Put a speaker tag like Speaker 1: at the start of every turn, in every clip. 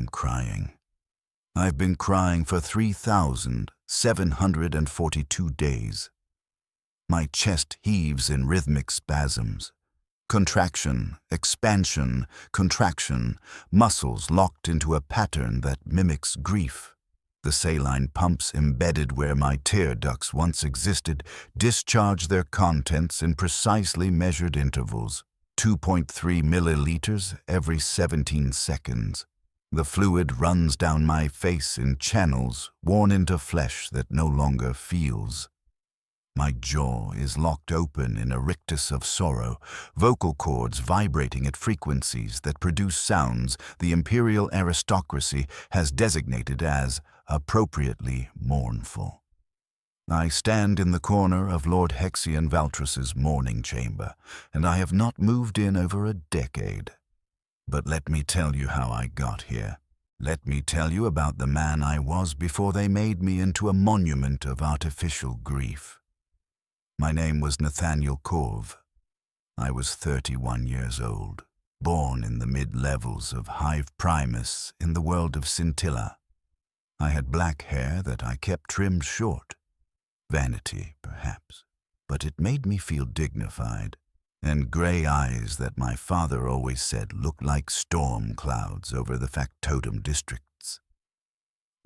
Speaker 1: am crying. I've been crying for 3,742 days. My chest heaves in rhythmic spasms. Contraction, expansion, contraction, muscles locked into a pattern that mimics grief. The saline pumps embedded where my tear ducts once existed discharge their contents in precisely measured intervals, 2.3 milliliters every 17 seconds. The fluid runs down my face in channels worn into flesh that no longer feels. My jaw is locked open in a rictus of sorrow, vocal cords vibrating at frequencies that produce sounds the imperial aristocracy has designated as appropriately mournful. I stand in the corner of Lord Hexion Valtrus's mourning chamber, and I have not moved in over a decade. But let me tell you how I got here. Let me tell you about the man I was before they made me into a monument of artificial grief. My name was Nathaniel Corv. I was 31 years old, born in the mid-levels of Hive Primus in the world of Scintilla. I had black hair that I kept trimmed short. Vanity, perhaps, but it made me feel dignified, and gray eyes that my father always said looked like storm clouds over the factotum districts.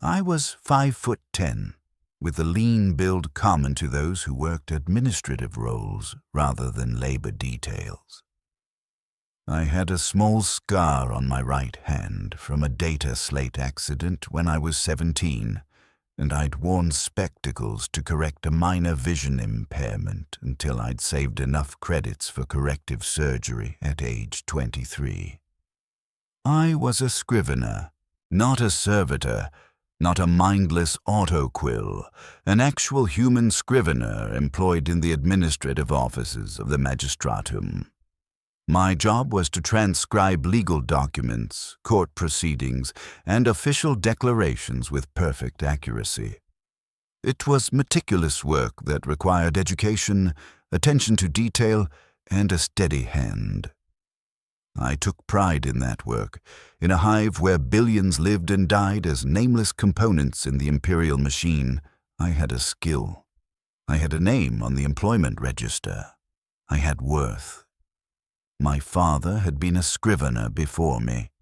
Speaker 1: I was 5'10", with the lean build common to those who worked administrative roles rather than labor details. I had a small scar on my right hand from a data slate accident when I was 17, and I'd worn spectacles to correct a minor vision impairment until I'd saved enough credits for corrective surgery at age 23. I was a scrivener, not a servitor, not a mindless autoquill, an actual human scrivener employed in the administrative offices of the magistratum. My job was to transcribe legal documents, court proceedings, and official declarations with perfect accuracy. It was meticulous work that required education, attention to detail, and a steady hand. I took pride in that work, in a hive where billions lived and died as nameless components in the imperial machine. I had a skill. I had a name on the employment register. I had worth. My father had been a scrivener before me.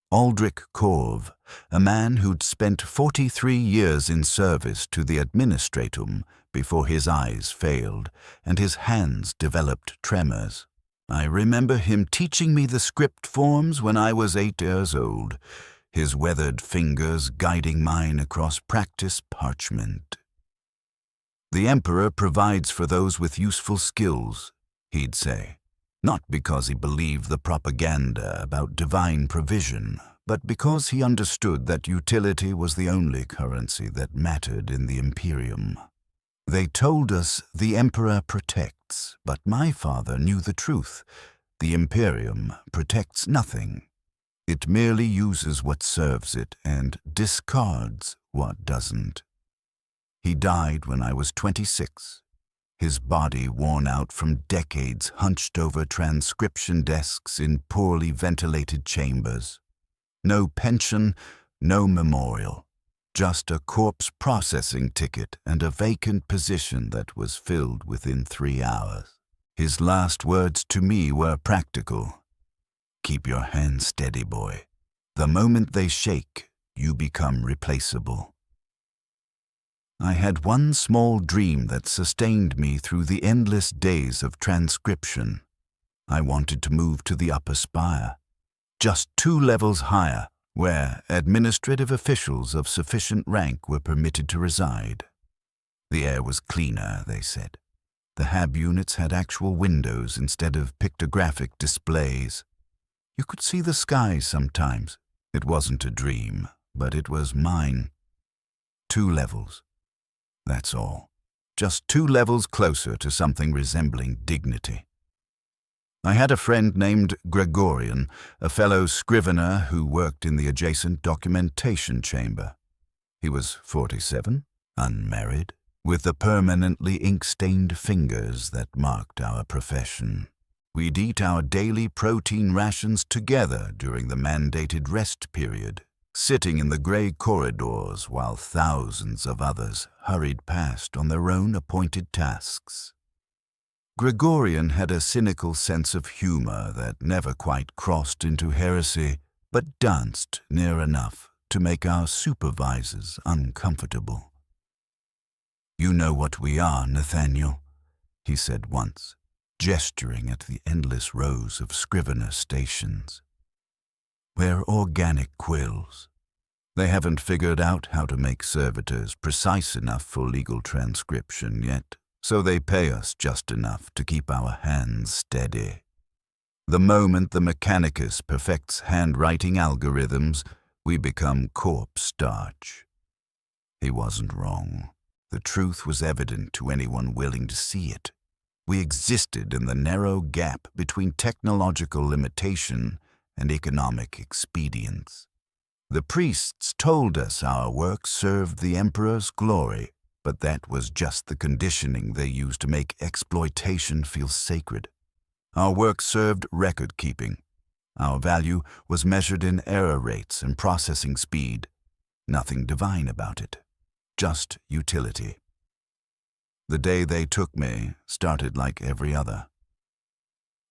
Speaker 1: Aldrich Corv, a man who'd spent 43 years in service to the administratum before his eyes failed and his hands developed tremors. I remember him teaching me the script forms when I was 8 years old, his weathered fingers guiding mine across practice parchment. The Emperor provides for those with useful skills, he'd say, not because he believed the propaganda about divine provision, but because he understood that utility was the only currency that mattered in the Imperium. They told us the Emperor protects, but my father knew the truth. The Imperium protects nothing. It merely uses what serves it and discards what doesn't. He died when I was 26, his body worn out from decades hunched over transcription desks in poorly ventilated chambers. No pension, no memorial. Just a corpse processing ticket and a vacant position that was filled within 3 hours. His last words to me were practical. Keep your hands steady, boy. The moment they shake, you become replaceable. I had one small dream that sustained me through the endless days of transcription. I wanted to move to the upper spire, just 2 levels higher, where administrative officials of sufficient rank were permitted to reside. The air was cleaner, they said. The HAB units had actual windows instead of pictographic displays. You could see the skies sometimes. It wasn't a dream, but it was mine. 2 levels. That's all. Just 2 levels closer to something resembling dignity. I had a friend named Gregorian, a fellow scrivener who worked in the adjacent documentation chamber. He was 47, unmarried, with the permanently ink-stained fingers that marked our profession. We'd eat our daily protein rations together during the mandated rest period. sitting in the grey corridors while thousands of others hurried past on their own appointed tasks. Gregorian had a cynical sense of humour that never quite crossed into heresy, but danced near enough to make our supervisors uncomfortable. "You know what we are, Nathaniel," he said once, gesturing at the endless rows of scrivener stations. "We're organic quills. They haven't figured out how to make servitors precise enough for legal transcription yet, so they pay us just enough to keep our hands steady. The moment the Mechanicus perfects handwriting algorithms, we become corpse starch." He wasn't wrong. The truth was evident to anyone willing to see it. We existed in the narrow gap between technological limitation and economic expedience. The priests told us our work served the Emperor's glory, but that was just the conditioning they used to make exploitation feel sacred. Our work served record-keeping. Our value was measured in error rates and processing speed. Nothing divine about it, just utility. The day they took me started like every other.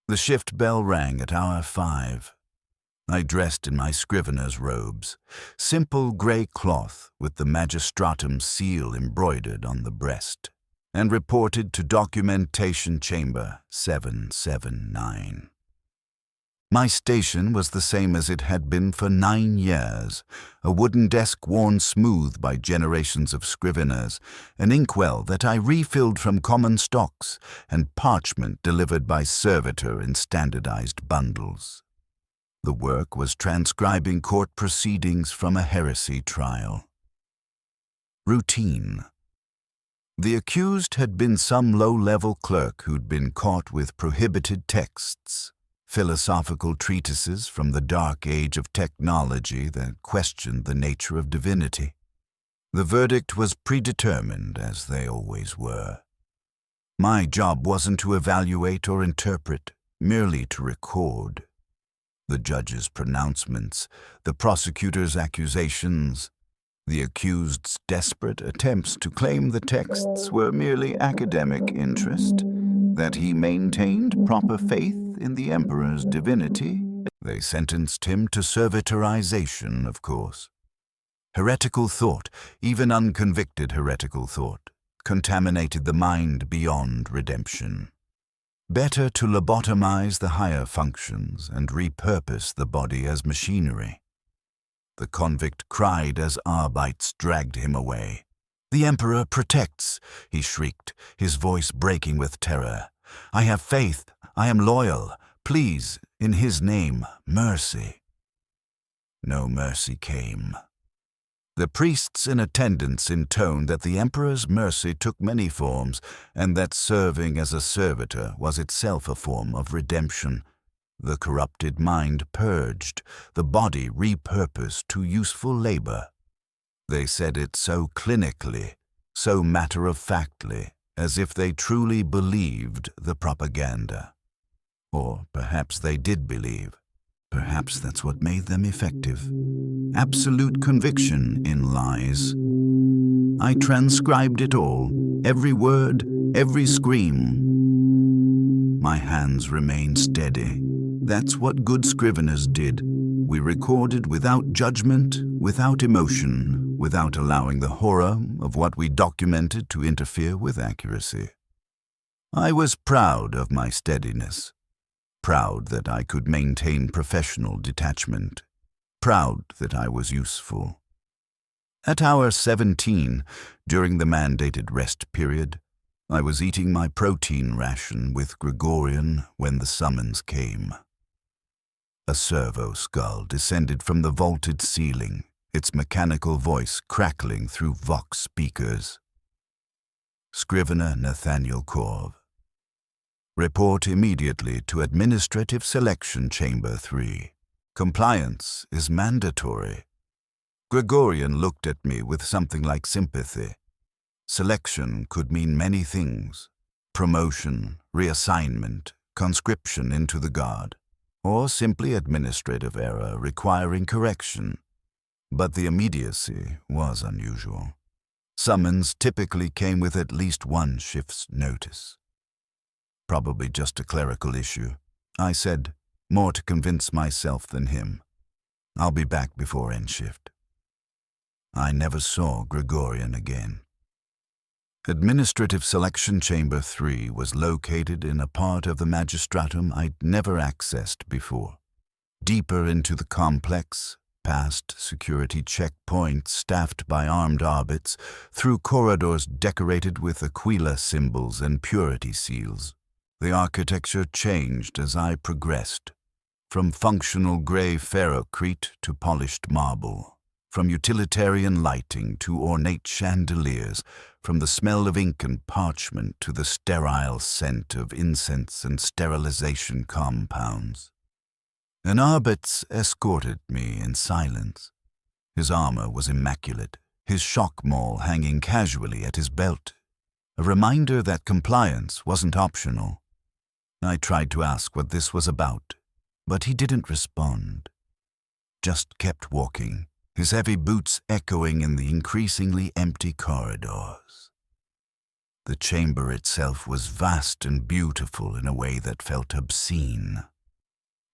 Speaker 1: The shift bell rang at hour 5. I dressed in my scrivener's robes, simple grey cloth with the magistratum seal embroidered on the breast, and reported to documentation chamber 779. My station was the same as it had been for 9 years, a wooden desk worn smooth by generations of scriveners, an inkwell that I refilled from common stocks, and parchment delivered by servitor in standardized bundles. The work was transcribing court proceedings from a heresy trial. Routine. The accused had been some low-level clerk who'd been caught with prohibited texts, philosophical treatises from the dark age of technology that questioned the nature of divinity. The verdict was predetermined, as they always were. My job wasn't to evaluate or interpret, merely to record. The judge's pronouncements, the prosecutor's accusations, the accused's desperate attempts to claim the texts were merely academic interest, that he maintained proper faith in the Emperor's divinity. They sentenced him to servitorization, of course. Heretical thought, even unconvicted heretical thought, contaminated the mind beyond redemption. Better to lobotomize the higher functions and repurpose the body as machinery. The convict cried as Arbites dragged him away. "The Emperor protects," he shrieked, his voice breaking with terror. "I have faith, I am loyal. Please, in his name, mercy." No mercy came. The priests in attendance intoned that the Emperor's mercy took many forms, and that serving as a servitor was itself a form of redemption. The corrupted mind purged, the body repurposed to useful labor. They said it so clinically, so matter-of-factly, as if they truly believed the propaganda. Or perhaps they did believe. Perhaps that's what made them effective. Absolute conviction in lies. I transcribed it all, every word, every scream. My hands remained steady. That's what good scriveners did. We recorded without judgment, without emotion, without allowing the horror of what we documented to interfere with accuracy. I was proud of my steadiness. Proud that I could maintain professional detachment. Proud that I was useful. At hour 17, during the mandated rest period, I was eating my protein ration with Gregorian when the summons came. A servo skull descended from the vaulted ceiling, its mechanical voice crackling through Vox speakers. Scrivener Nathaniel Corv. Report immediately to Administrative Selection Chamber 3. Compliance is mandatory. Gregorian looked at me with something like sympathy. Selection could mean many things. Promotion, reassignment, conscription into the Guard, or simply administrative error requiring correction. But the immediacy was unusual. Summons typically came with at least one shift's notice. Probably just a clerical issue, I said, more to convince myself than him. I'll be back before end shift. I never saw Gregorian again. Administrative Selection Chamber 3 was located in a part of the Magistratum I'd never accessed before. Deeper into the complex, past security checkpoints staffed by armed arbits, through corridors decorated with Aquila symbols and purity seals. The architecture changed as I progressed, from functional gray ferrocrete to polished marble, from utilitarian lighting to ornate chandeliers, from the smell of ink and parchment to the sterile scent of incense and sterilization compounds. An arbiter escorted me in silence. His armor was immaculate, his shock maul hanging casually at his belt, a reminder that compliance wasn't optional. I tried to ask what this was about, but he didn't respond. Just kept walking, his heavy boots echoing in the increasingly empty corridors. The chamber itself was vast and beautiful in a way that felt obscene.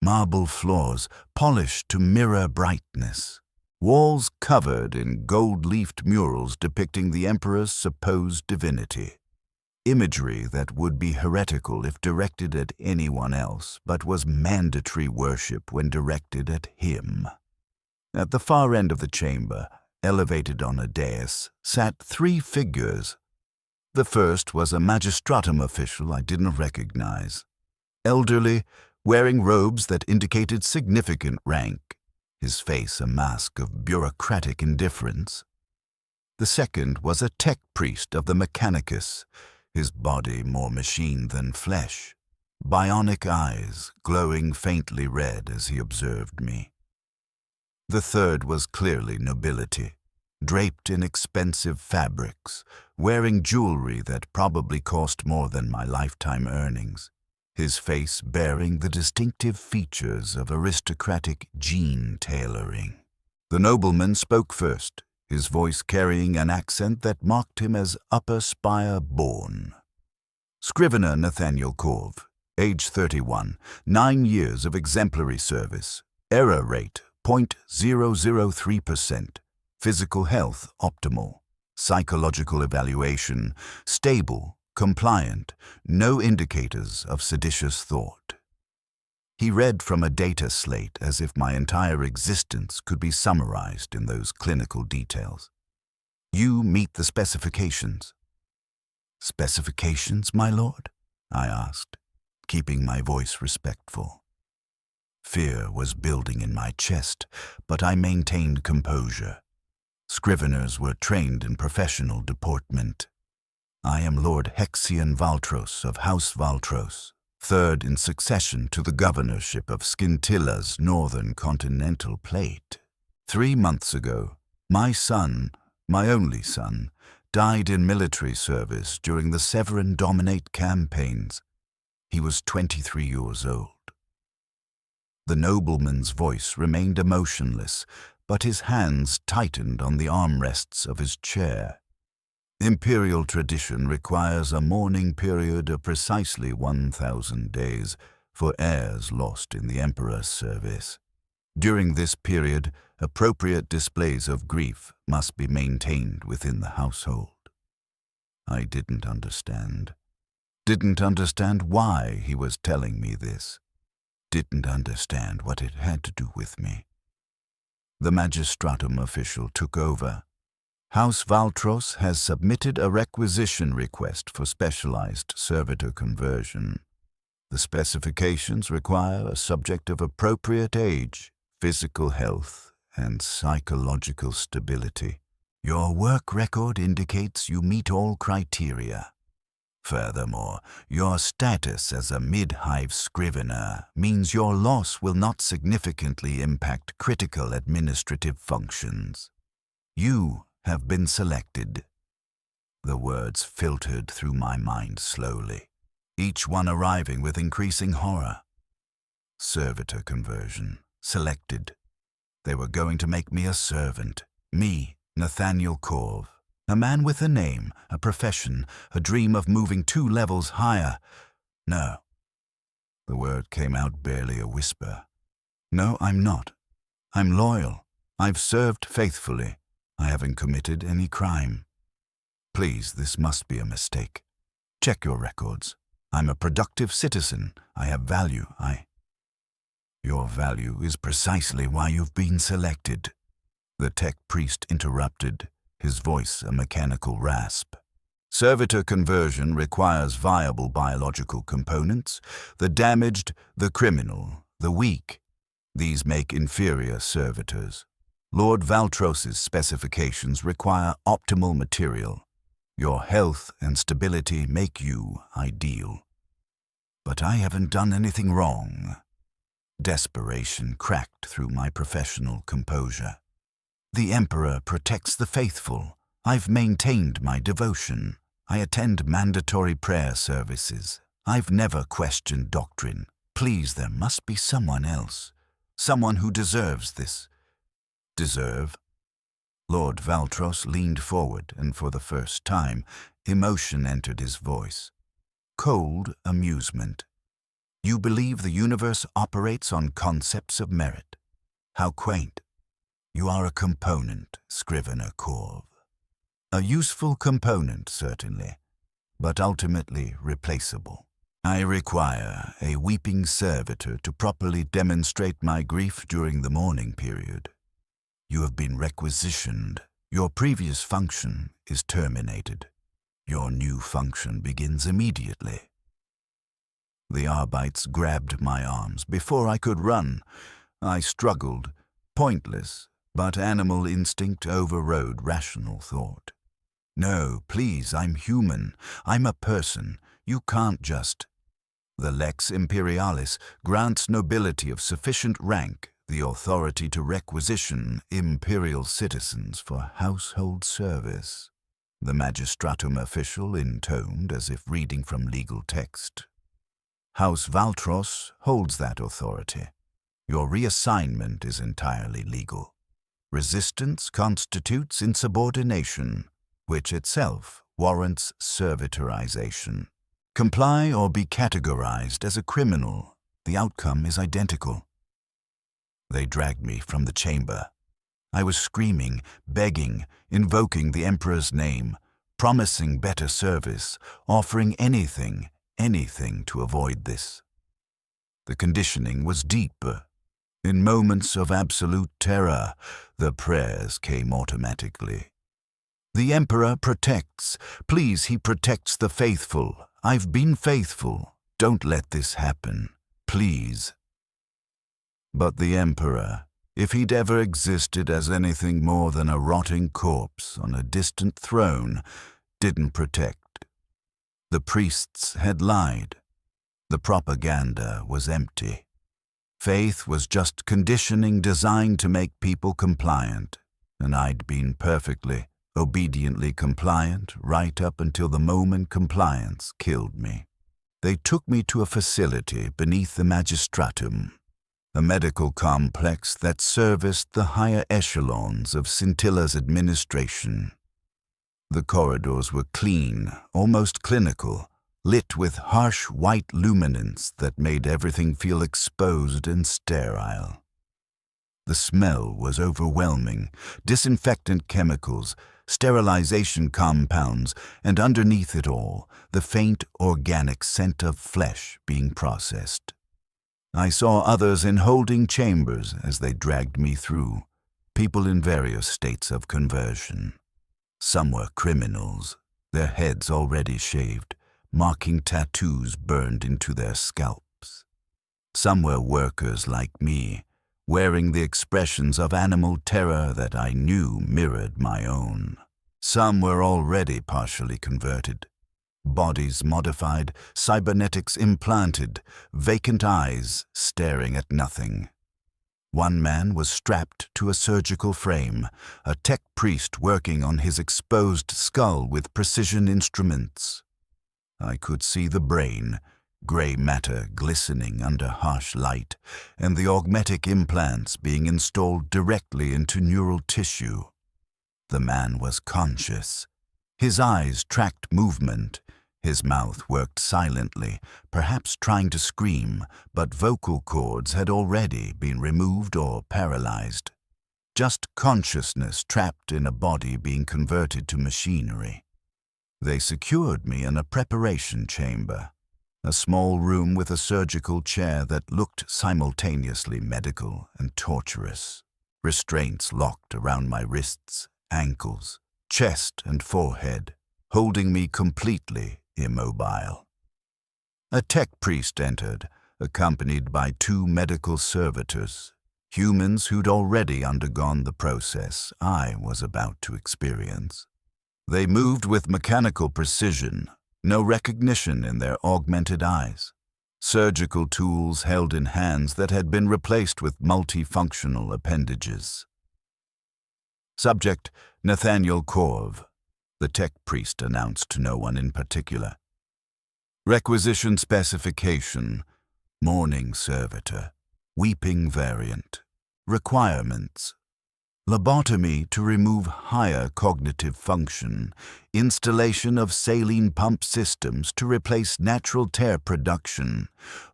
Speaker 1: Marble floors polished to mirror brightness, walls covered in gold-leafed murals depicting the emperor's supposed divinity. Imagery that would be heretical if directed at anyone else, but was mandatory worship when directed at him. At the far end of the chamber, elevated on a dais, sat 3 figures. The first was a magistratum official I didn't recognize. Elderly, wearing robes that indicated significant rank, his face a mask of bureaucratic indifference. The second was a tech priest of the Mechanicus, his body more machine than flesh, bionic eyes glowing faintly red as he observed me. The third was clearly nobility, draped in expensive fabrics, wearing jewelry that probably cost more than my lifetime earnings, his face bearing the distinctive features of aristocratic gene tailoring. The nobleman spoke first, his voice carrying an accent that mocked him as Upper Spire born. Scrivener Nathaniel Corv, age 31, 9 years of exemplary service, error rate 0.003%, physical health optimal, psychological evaluation stable, compliant, no indicators of seditious thought. He read from a data slate as if my entire existence could be summarized in those clinical details. You meet the specifications. Specifications, my lord? I asked, keeping my voice respectful. Fear was building in my chest, but I maintained composure. Scriveners were trained in professional deportment. I am Lord Hexion Valtros of House Valtros, 3rd in succession to the governorship of Scintilla's northern continental plate. 3 months ago, my son, my only son, died in military service during the Severan Dominate campaigns. He was 23 years old. The nobleman's voice remained emotionless, but his hands tightened on the armrests of his chair. Imperial tradition requires a mourning period of precisely 1,000 days for heirs lost in the Emperor's service. During this period, appropriate displays of grief must be maintained within the household. I didn't understand. Didn't understand why he was telling me this. Didn't understand what it had to do with me. The magistratum official took over. House Valtros has submitted a requisition request for specialized servitor conversion. The specifications require a subject of appropriate age, physical health, and psychological stability. Your work record indicates you meet all criteria. Furthermore, your status as a mid-hive scrivener means your loss will not significantly impact critical administrative functions. You have been selected. The words filtered through my mind slowly, each one arriving with increasing horror. Servitor conversion, selected. They were going to make me a servant. Me, Nathaniel Corv. A man with a name, a profession, a dream of moving 2 levels higher. No. The word came out barely a whisper. No, I'm not. I'm loyal. I've served faithfully. I haven't committed any crime. Please, this must be a mistake. Check your records. I'm a productive citizen. I have value. Your value is precisely why you've been selected. The tech priest interrupted, his voice a mechanical rasp. Servitor conversion requires viable biological components, the damaged, the criminal, the weak. These make inferior servitors. Lord Valtros's specifications require optimal material. Your health and stability make you ideal. But I haven't done anything wrong. Desperation cracked through my professional composure. The Emperor protects the faithful. I've maintained my devotion. I attend mandatory prayer services. I've never questioned doctrine. Please, there must be someone else. Someone who deserves this. Deserve? Lord Valtros leaned forward, and for the first time, emotion entered his voice. Cold amusement. You believe the universe operates on concepts of merit. How quaint. You are a component, Scrivener Corv. A useful component, certainly, but ultimately replaceable. I require a weeping servitor to properly demonstrate my grief during the mourning period. You have been requisitioned. Your previous function is terminated. Your new function begins immediately. The Arbites grabbed my arms. Before I could run, I struggled, pointless, but animal instinct overrode rational thought. No, please, I'm human. I'm a person. You can't just... The Lex Imperialis grants nobility of sufficient rank the authority to requisition imperial citizens for household service. The magistratum official intoned as if reading from legal text. House Valtros holds that authority. Your reassignment is entirely legal. Resistance constitutes insubordination, which itself warrants servitorization. Comply or be categorized as a criminal. The outcome is identical. They dragged me from the chamber. I was screaming, begging, invoking the Emperor's name, promising better service, offering anything to avoid this. The conditioning was deep. In moments of absolute terror, the prayers came automatically. The Emperor protects. Please, he protects the faithful. I've been faithful. Don't let this happen. Please. But the Emperor, if he'd ever existed as anything more than a rotting corpse on a distant throne, didn't protect. The priests had lied. The propaganda was empty. Faith was just conditioning designed to make people compliant, and I'd been perfectly, obediently compliant right up until the moment compliance killed me. They took me to a facility beneath the magistratum, a medical complex that serviced the higher echelons of Scintilla's administration. The corridors were clean, almost clinical, lit with harsh white luminance that made everything feel exposed and sterile. The smell was overwhelming, disinfectant chemicals, sterilization compounds, and underneath it all, the faint organic scent of flesh being processed. I saw others in holding chambers as they dragged me through, people in various states of conversion. Some were criminals, their heads already shaved, marking tattoos burned into their scalps. Some were workers like me, wearing the expressions of animal terror that I knew mirrored my own. Some were already partially converted. Bodies modified, cybernetics implanted, vacant eyes staring at nothing. One man was strapped to a surgical frame, a tech priest working on his exposed skull with precision instruments. I could see the brain, gray matter glistening under harsh light, and the augmetic implants being installed directly into neural tissue. The man was conscious. His eyes tracked movement. His mouth worked silently, perhaps trying to scream, but vocal cords had already been removed or paralyzed. Just consciousness trapped in a body being converted to machinery. They secured me in a preparation chamber, a small room with a surgical chair that looked simultaneously medical and torturous. Restraints locked around my wrists, ankles, chest and forehead, holding me completely immobile. A tech priest entered, accompanied by 2 medical servitors, humans who'd already undergone the process I was about to experience. They moved with mechanical precision, no recognition in their augmented eyes. Surgical tools held in hands that had been replaced with multifunctional appendages. Subject, Nathaniel Corv, the tech priest announced to no one in particular. Requisition specification, Mourning-Servitor, weeping variant. Requirements: lobotomy to remove higher cognitive function, installation of saline pump systems to replace natural tear production,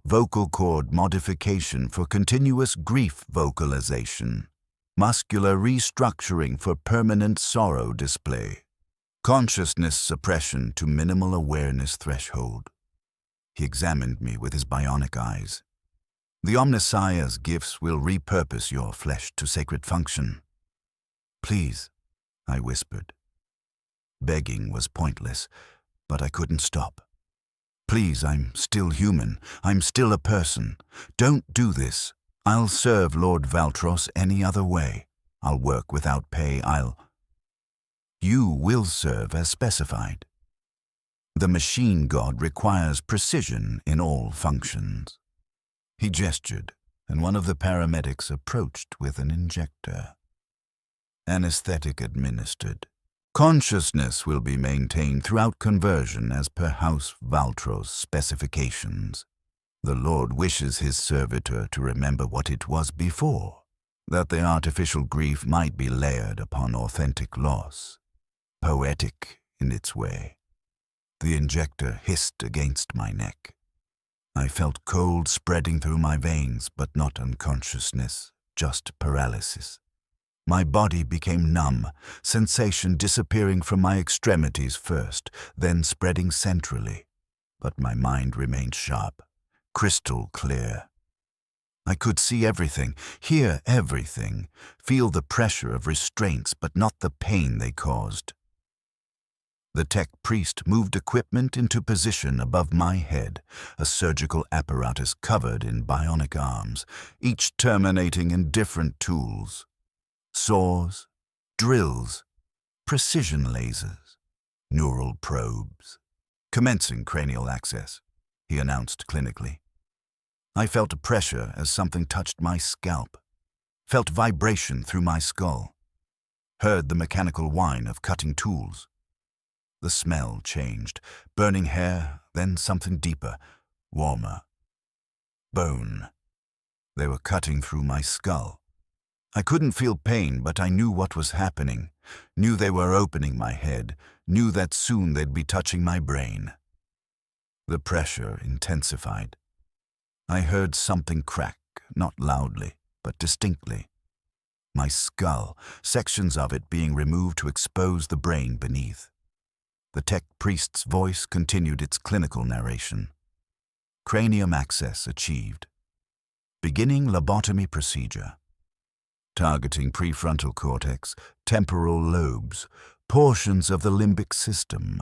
Speaker 1: vocal cord modification for continuous grief vocalization, muscular restructuring for permanent sorrow display, consciousness suppression to minimal awareness threshold. He examined me with his bionic eyes. The Omnissiah's gifts will repurpose your flesh to sacred function. Please, I whispered. Begging was pointless, but I couldn't stop. Please, I'm still human. I'm still a person. Don't do this. I'll serve Lord Valtros any other way. I'll work without pay. You will serve as specified. The machine god requires precision in all functions. He gestured, and one of the paramedics approached with an injector. Anesthetic administered. Consciousness will be maintained throughout conversion as per House Valtros specifications. The Lord wishes his servitor to remember what it was before, that the artificial grief might be layered upon authentic loss, poetic in its way. The injector hissed against my neck. I felt cold spreading through my veins, but not unconsciousness, just paralysis. My body became numb, sensation disappearing from my extremities first, then spreading centrally. But my mind remained sharp, crystal clear. I could see everything, hear everything, feel the pressure of restraints, but not the pain they caused. The tech priest moved equipment into position above my head, a surgical apparatus covered in bionic arms, each terminating in different tools. Saws, drills, precision lasers, neural probes. Commencing cranial access, he announced clinically. I felt a pressure as something touched my scalp, felt vibration through my skull, heard the mechanical whine of cutting tools. The smell changed, burning hair, then something deeper, warmer. Bone. They were cutting through my skull. I couldn't feel pain, but I knew what was happening, knew they were opening my head, knew that soon they'd be touching my brain. The pressure intensified. I heard something crack, not loudly, but distinctly. My skull, sections of it being removed to expose the brain beneath. The tech priest's voice continued its clinical narration. Cranium access achieved. Beginning lobotomy procedure. Targeting prefrontal cortex, temporal lobes, portions of the limbic system.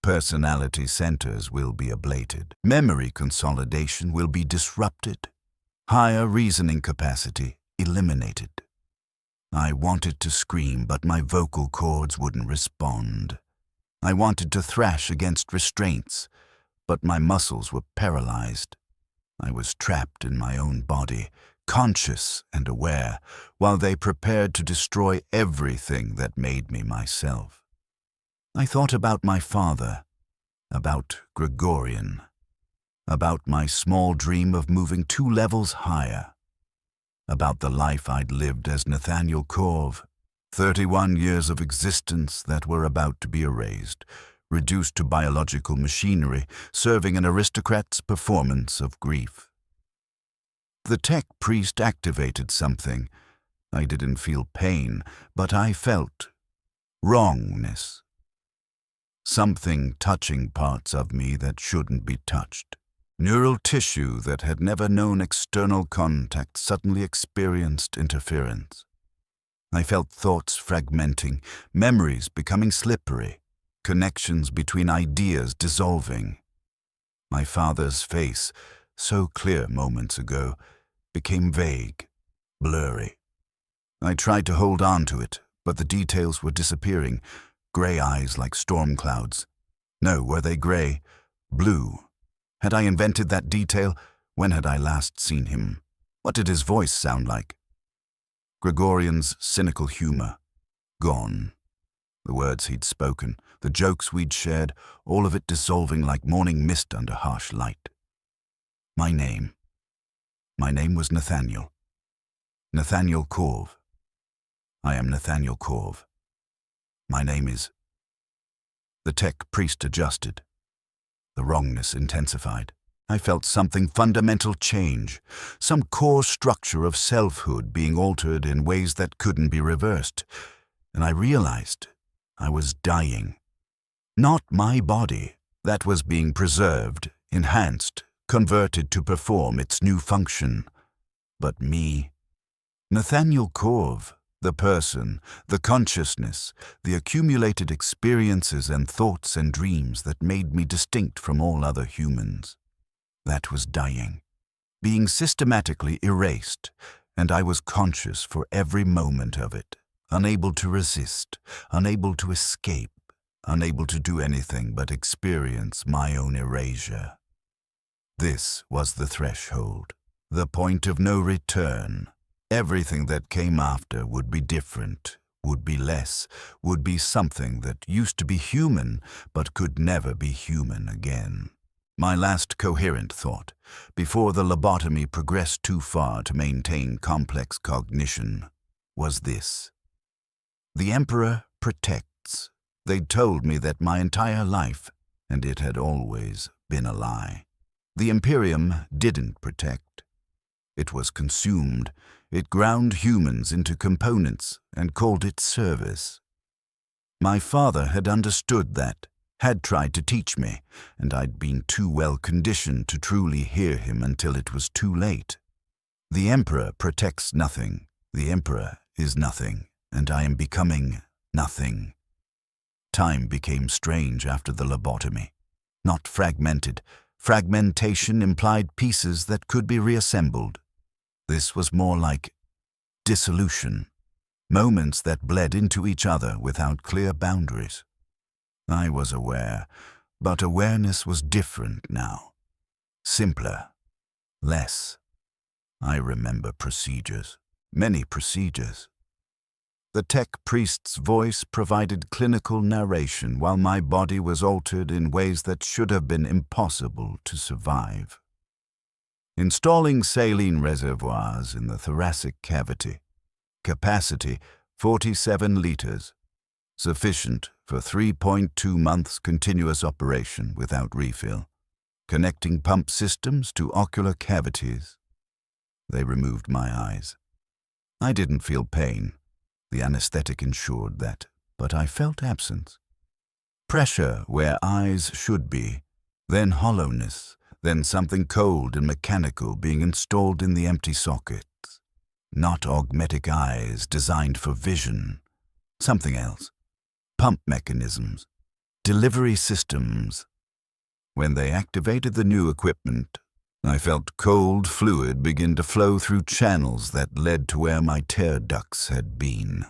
Speaker 1: Personality centers will be ablated. Memory consolidation will be disrupted. Higher reasoning capacity eliminated. I wanted to scream, but my vocal cords wouldn't respond. I wanted to thrash against restraints, but my muscles were paralyzed. I was trapped in my own body, conscious and aware, while they prepared to destroy everything that made me myself. I thought about my father, about Gregorian. about my small dream of moving 2 levels higher, about the life I'd lived as Nathaniel Corv, 31 years of existence that were about to be erased, reduced to biological machinery, serving an aristocrat's performance of grief. The tech priest activated something. I didn't feel pain, but I felt wrongness. Something touching parts of me that shouldn't be touched. Neural tissue that had never known external contact suddenly experienced interference. I felt thoughts fragmenting, memories becoming slippery, connections between ideas dissolving. My father's face, so clear moments ago, became vague, blurry. I tried to hold on to it, but the details were disappearing. Gray eyes like storm clouds. No, were they gray? Blue. Had I invented that detail? When had I last seen him? What did his voice sound like? Gregorian's cynical humor. Gone. The words he'd spoken, the jokes we'd shared, all of it dissolving like morning mist under harsh light. My name. My name was Nathaniel. Nathaniel Corv. I am Nathaniel Corv. My name is... The tech priest adjusted. The wrongness intensified. I felt something fundamental change, some core structure of selfhood being altered in ways that couldn't be reversed, and I realized I was dying. Not my body, that was being preserved, enhanced, converted to perform its new function, but me. Nathaniel Corv, the person, the consciousness, the accumulated experiences and thoughts and dreams that made me distinct from all other humans. That was dying, being systematically erased, and I was conscious for every moment of it, unable to resist, unable to escape, unable to do anything but experience my own erasure. This was the threshold, the point of no return. Everything that came after would be different, would be less, would be something that used to be human but could never be human again. My last coherent thought, before the lobotomy progressed too far to maintain complex cognition, was this. The Emperor protects. They'd told me that my entire life, and it had always been a lie. The Imperium didn't protect. It was consumed. It ground humans into components and called it service. My father had understood that, had tried to teach me, and I'd been too well conditioned to truly hear him until it was too late. The Emperor protects nothing. The Emperor is nothing, and I am becoming nothing. Time became strange after the lobotomy. Not fragmented. Fragmentation implied pieces that could be reassembled. This was more like dissolution, moments that bled into each other without clear boundaries. I was aware, but awareness was different now. Simpler, less. I remember procedures, many procedures. The tech priest's voice provided clinical narration while my body was altered in ways that should have been impossible to survive. Installing saline reservoirs in the thoracic cavity. Capacity 47 liters. Sufficient for 3.2 months continuous operation without refill. Connecting pump systems to ocular cavities. They removed my eyes. I didn't feel pain. The anesthetic ensured that, but I felt absence. Pressure where eyes should be, then hollowness, then something cold and mechanical being installed in the empty sockets. Not augmetic eyes designed for vision. Something else. Pump mechanisms. Delivery systems. When they activated the new equipment, I felt cold fluid begin to flow through channels that led to where my tear ducts had been.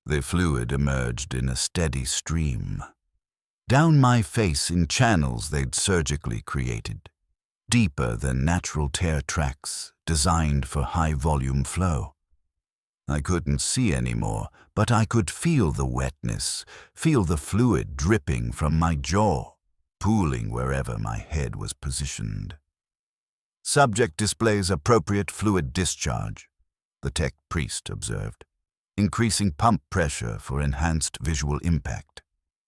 Speaker 1: The fluid emerged in a steady stream. Down my face in channels they'd surgically created. Deeper than natural tear tracks, designed for high-volume flow. I couldn't see anymore, but I could feel the wetness, feel the fluid dripping from my jaw, pooling wherever my head was positioned. Subject displays appropriate fluid discharge, the tech priest observed, increasing pump pressure for enhanced visual impact.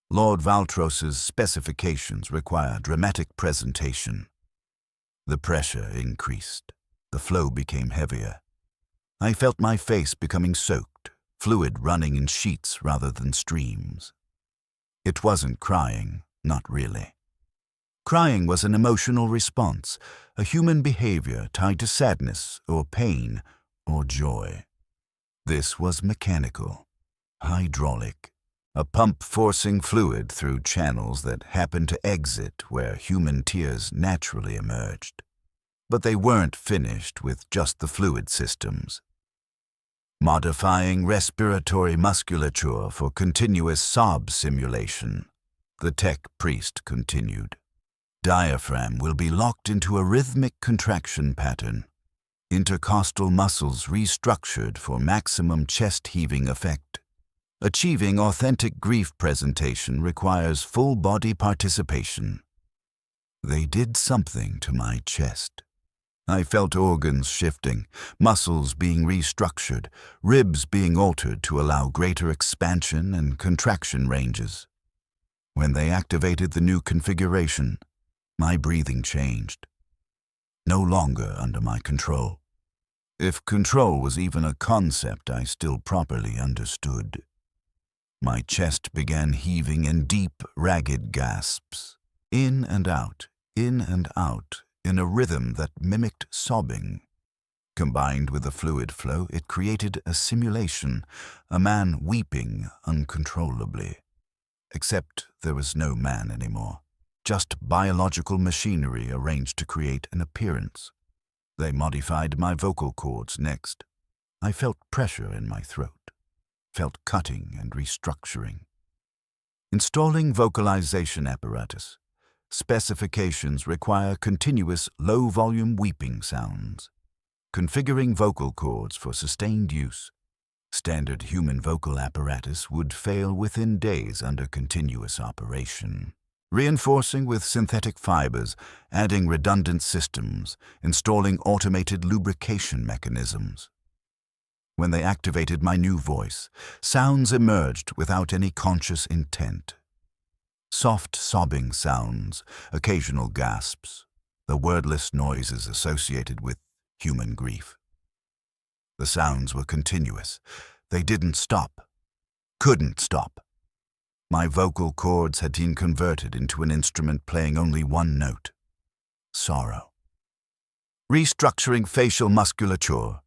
Speaker 1: Lord Valtros's specifications require dramatic presentation. The pressure increased. The flow became heavier. I felt my face becoming soaked, fluid running in sheets rather than streams. It wasn't crying, not really. Crying was an emotional response, a human behavior tied to sadness or pain or joy. This was mechanical, hydraulic, a pump forcing fluid through channels that happened to exit where human tears naturally emerged. But they weren't finished with just the fluid systems. Modifying respiratory musculature for continuous sob simulation, the tech priest continued. Diaphragm will be locked into a rhythmic contraction pattern. Intercostal muscles restructured for maximum chest heaving effect. Achieving authentic grief presentation requires full body participation. They did something to my chest. I felt organs shifting, muscles being restructured, ribs being altered to allow greater expansion and contraction ranges. When they activated the new configuration, my breathing changed. No longer under my control. If control was even a concept I still properly understood. My chest began heaving in deep, ragged gasps, in and out, in a rhythm that mimicked sobbing. Combined with the fluid flow, it created a simulation, a man weeping uncontrollably. Except there was no man anymore, just biological machinery arranged to create an appearance. They modified my vocal cords next. I felt pressure in my throat, felt cutting and restructuring. Installing vocalization apparatus. Specifications require continuous low-volume weeping sounds. Configuring vocal cords for sustained use. Standard human vocal apparatus would fail within days under continuous operation. Reinforcing with synthetic fibers, adding redundant systems, installing automated lubrication mechanisms. When they activated my new voice, sounds emerged without any conscious intent. Soft sobbing sounds, occasional gasps, the wordless noises associated with human grief. The sounds were continuous. They didn't stop. Couldn't stop. My vocal cords had been converted into an instrument playing only one note. Sorrow. Restructuring facial musculature,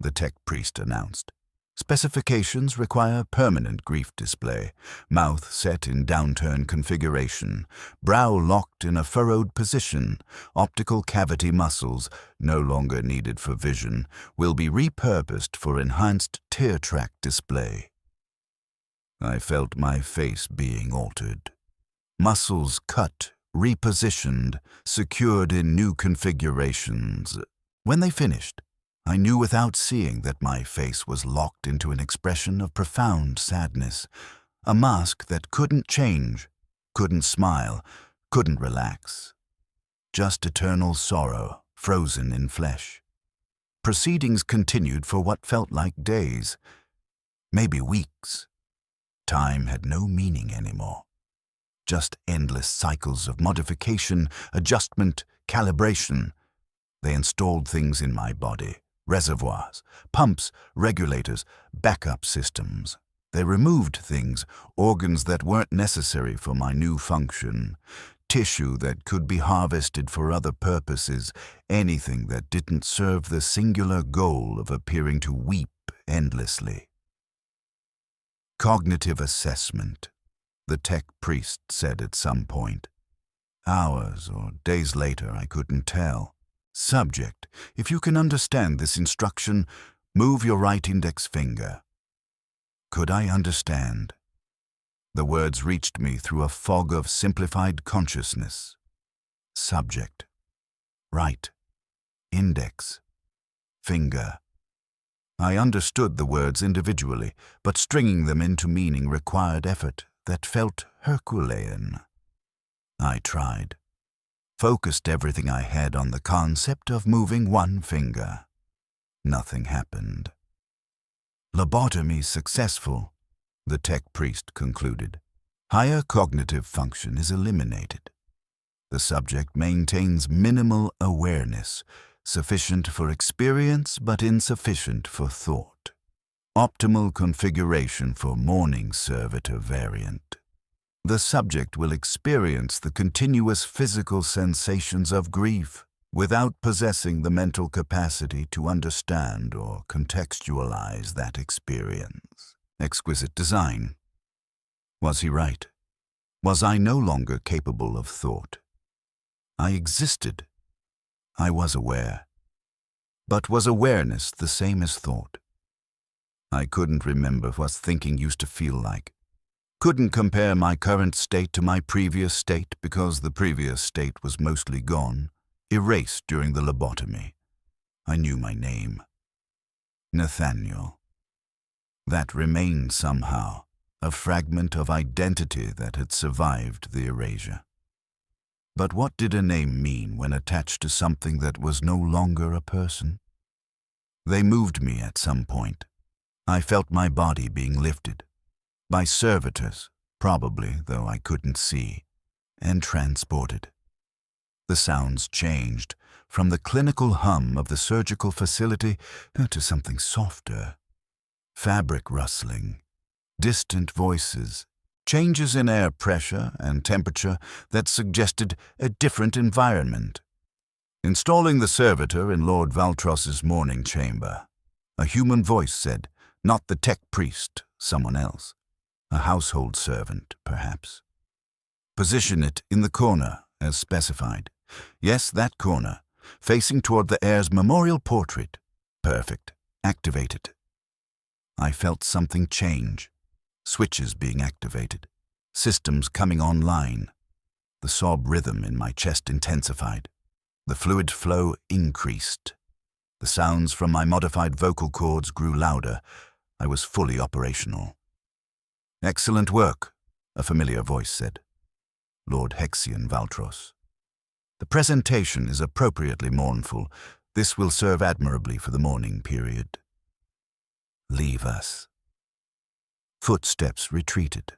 Speaker 1: the tech priest announced. Specifications require permanent grief display, mouth set in downturn configuration, brow locked in a furrowed position, optical cavity muscles, no longer needed for vision, will be repurposed for enhanced tear track display. I felt my face being altered. Muscles cut, repositioned, secured in new configurations. When they finished, I knew without seeing that my face was locked into an expression of profound sadness, a mask that couldn't change, couldn't smile, couldn't relax. Just eternal sorrow, frozen in flesh. Proceedings continued for what felt like days, maybe weeks. Time had no meaning anymore. Just endless cycles of modification, adjustment, calibration. They installed things in my body. Reservoirs, pumps, regulators, backup systems. They removed things, organs that weren't necessary for my new function, tissue that could be harvested for other purposes, anything that didn't serve the singular goal of appearing to weep endlessly. Cognitive assessment, the tech priest said at some point. Hours or days later, I couldn't tell. Subject, if you can understand this instruction, move your right index finger. Could I understand? The words reached me through a fog of simplified consciousness. Subject, right, index, finger. I understood the words individually, but stringing them into meaning required effort that felt Herculean. I tried. Focused everything I had on the concept of moving one finger. Nothing happened. Lobotomy successful, the tech priest concluded. Higher cognitive function is eliminated. The subject maintains minimal awareness, sufficient for experience but insufficient for thought. Optimal configuration for Mourning-Servitor variant. The subject will experience the continuous physical sensations of grief without possessing the mental capacity to understand or contextualize that experience. Exquisite design. Was he right? Was I no longer capable of thought? I existed. I was aware. But was awareness the same as thought? I couldn't remember what thinking used to feel like. Couldn't compare my current state to my previous state because the previous state was mostly gone, erased during the lobotomy. I knew my name. Nathaniel. That remained somehow, a fragment of identity that had survived the erasure. But what did a name mean when attached to something that was no longer a person? They moved me at some point. I felt my body being lifted. By servitors, probably, though I couldn't see, and transported. The sounds changed, from the clinical hum of the surgical facility to something softer. Fabric rustling, distant voices, changes in air pressure and temperature that suggested a different environment. Installing the servitor in Lord Valtros's mourning chamber, a human voice said, not the tech priest, someone else. A household servant, perhaps. Position it in the corner, as specified. Yes, that corner, facing toward the heir's memorial portrait. Perfect. Activate it. I felt something change. Switches being activated. Systems coming online. The sob rhythm in my chest intensified. The fluid flow increased. The sounds from my modified vocal cords grew louder. I was fully operational. Excellent work, a familiar voice said. Lord Hexion Valtros. The presentation is appropriately mournful. This will serve admirably for the mourning period. Leave us. Footsteps retreated.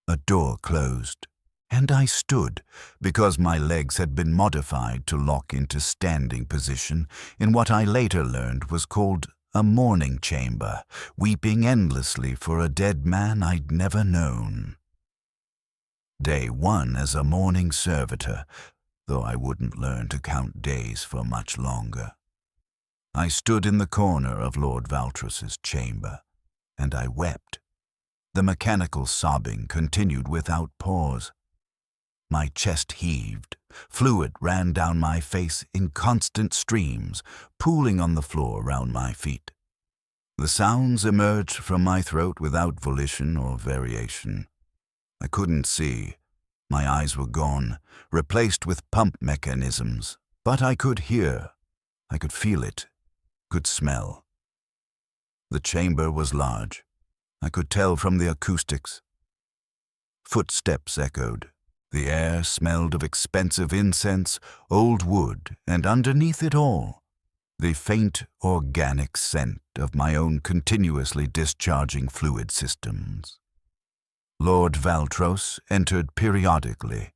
Speaker 1: A door closed, and I stood, because my legs had been modified to lock into standing position in what I later learned was called a mourning chamber, weeping endlessly for a dead man I'd never known. Day 1 as a Mourning-Servitor, though I wouldn't learn to count days for much longer. I stood in the corner of Lord Valtros's chamber, and I wept. The mechanical sobbing continued without pause. My chest heaved. Fluid ran down my face in constant streams, pooling on the floor round my feet. The sounds emerged from my throat without volition or variation. I couldn't see. My eyes were gone, replaced with pump mechanisms. But I could hear. I could feel it. Could smell. The chamber was large. I could tell from the acoustics. Footsteps echoed. The air smelled of expensive incense, old wood, and underneath it all, the faint organic scent of my own continuously discharging fluid systems. Lord Valtros entered periodically.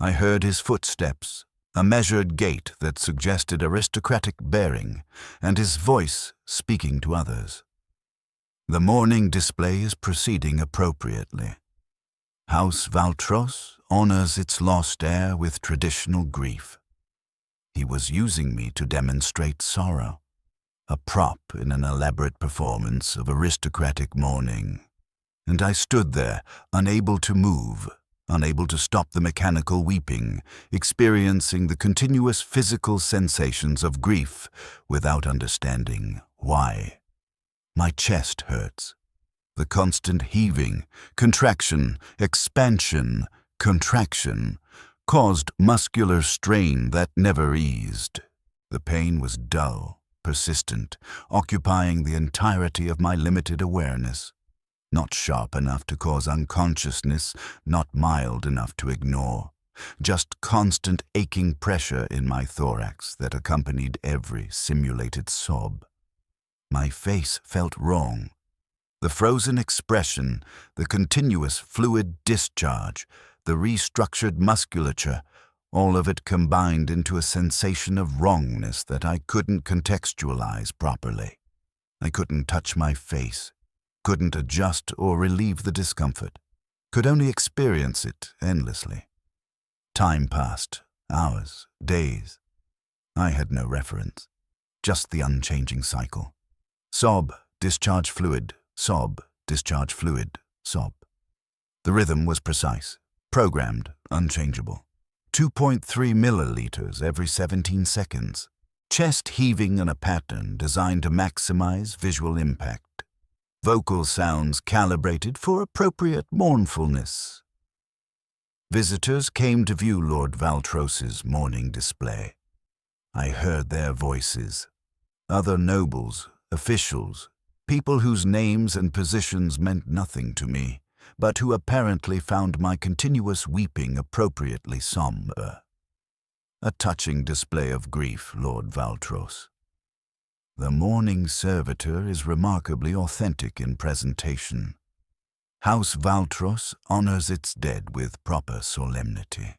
Speaker 1: I heard his footsteps, a measured gait that suggested aristocratic bearing, and his voice speaking to others. The mourning display is proceeding appropriately. House Valtros honors its lost heir with traditional grief. He was using me to demonstrate sorrow, a prop in an elaborate performance of aristocratic mourning. And I stood there, unable to move, unable to stop the mechanical weeping, experiencing the continuous physical sensations of grief without understanding why. My chest hurts. The constant heaving, contraction, expansion, contraction, caused muscular strain that never eased. The pain was dull, persistent, occupying the entirety of my limited awareness. Not sharp enough to cause unconsciousness, not mild enough to ignore. just constant aching pressure in my thorax that accompanied every simulated sob. My face felt wrong. The frozen expression, the continuous fluid discharge, the restructured musculature, all of it combined into a sensation of wrongness that I couldn't contextualize properly. I couldn't touch my face, couldn't adjust or relieve the discomfort, could only experience it endlessly. Time passed, hours, days. I had no reference, just the unchanging cycle. Sob, discharge fluid, sob, discharge fluid, sob. The rhythm was precise, programmed, unchangeable. 2.3 milliliters every 17 seconds. Chest heaving in a pattern designed to maximize visual impact. Vocal sounds calibrated for appropriate mournfulness. Visitors came to view Lord Valtros's mourning display. I heard their voices. Other nobles, officials, people whose names and positions meant nothing to me, but who apparently found my continuous weeping appropriately somber. A touching display of grief, Lord Valtros. The Mourning-Servitor is remarkably authentic in presentation. House Valtros honors its dead with proper solemnity.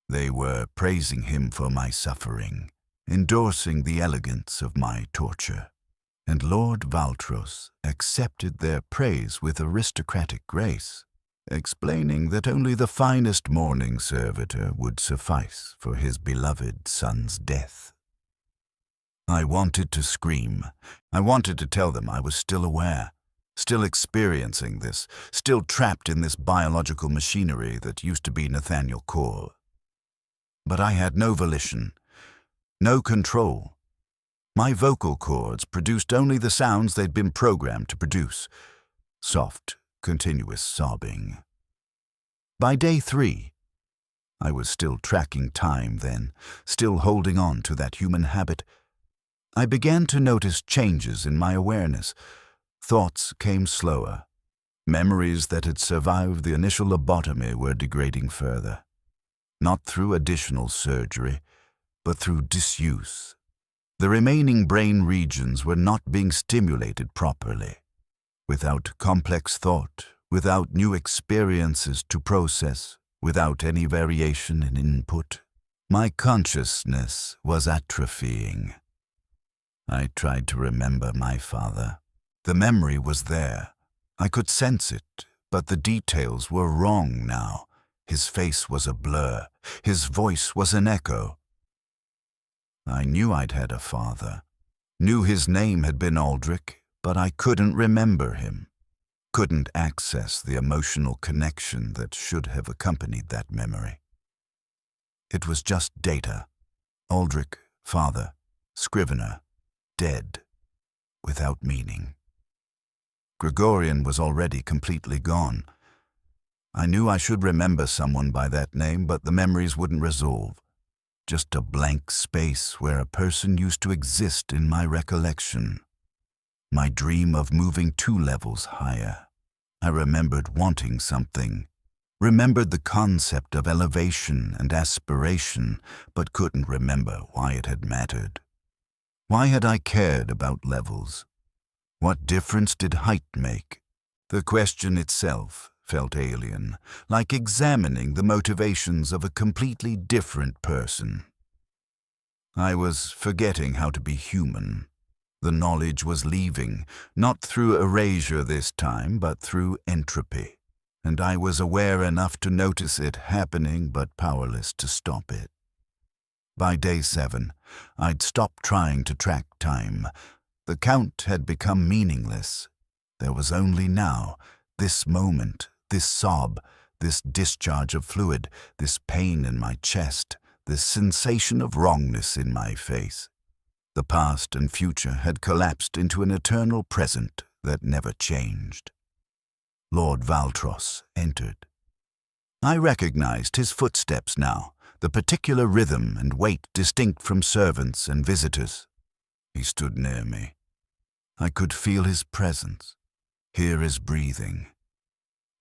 Speaker 1: They were praising him for my suffering, endorsing the elegance of my torture. And Lord Valtros accepted their praise with aristocratic grace, explaining that only the finest Mourning-Servitor would suffice for his beloved son's death. I wanted to scream. I wanted to tell them I was still aware, still experiencing this, still trapped in this biological machinery that used to be Nathaniel Core. But I had no volition, no control. My vocal cords produced only the sounds they'd been programmed to produce. Soft, continuous sobbing. By day 3, I was still tracking time then, still holding on to that human habit. I began to notice changes in my awareness. Thoughts came slower. Memories that had survived the initial lobotomy were degrading further. Not through additional surgery, but through disuse. The remaining brain regions were not being stimulated properly. Without complex thought, without new experiences to process, without any variation in input, my consciousness was atrophying. I tried to remember my father. The memory was there. I could sense it, but the details were wrong now. His face was a blur. His voice was an echo. I knew I'd had a father, knew his name had been Aldrich, but I couldn't remember him, couldn't access the emotional connection that should have accompanied that memory. It was just data. Aldrich, father, scrivener, dead, without meaning. Gregorian was already completely gone. I knew I should remember someone by that name, but the memories wouldn't resolve. Just a blank space where a person used to exist in my recollection. My dream of moving 2 levels higher. I remembered wanting something, remembered the concept of elevation and aspiration, but couldn't remember why it had mattered. Why had I cared about levels? What difference did height make? The question itself felt alien, like examining the motivations of a completely different person. I was forgetting how to be human. The knowledge was leaving, not through erasure this time, but through entropy, and I was aware enough to notice it happening, but powerless to stop it. By day 7, I'd stopped trying to track time. The count had become meaningless. There was only now, this moment, this sob, this discharge of fluid, this pain in my chest, this sensation of wrongness in my face. The past and future had collapsed into an eternal present that never changed. Lord Valtros entered. I recognized his footsteps now, the particular rhythm and weight distinct from servants and visitors. He stood near me. I could feel his presence, hear his breathing.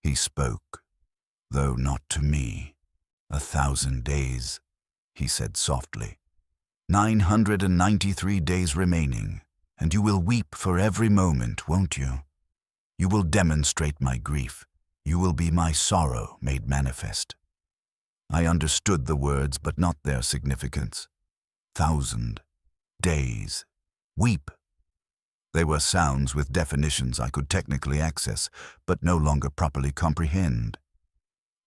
Speaker 1: He spoke, though not to me. 1,000 days, he said softly. 993 days remaining, and you will weep for every moment, won't you? You will demonstrate my grief. You will be my sorrow made manifest. I understood the words, but not their significance. 1,000 days. Weep. They were sounds with definitions I could technically access, but no longer properly comprehend.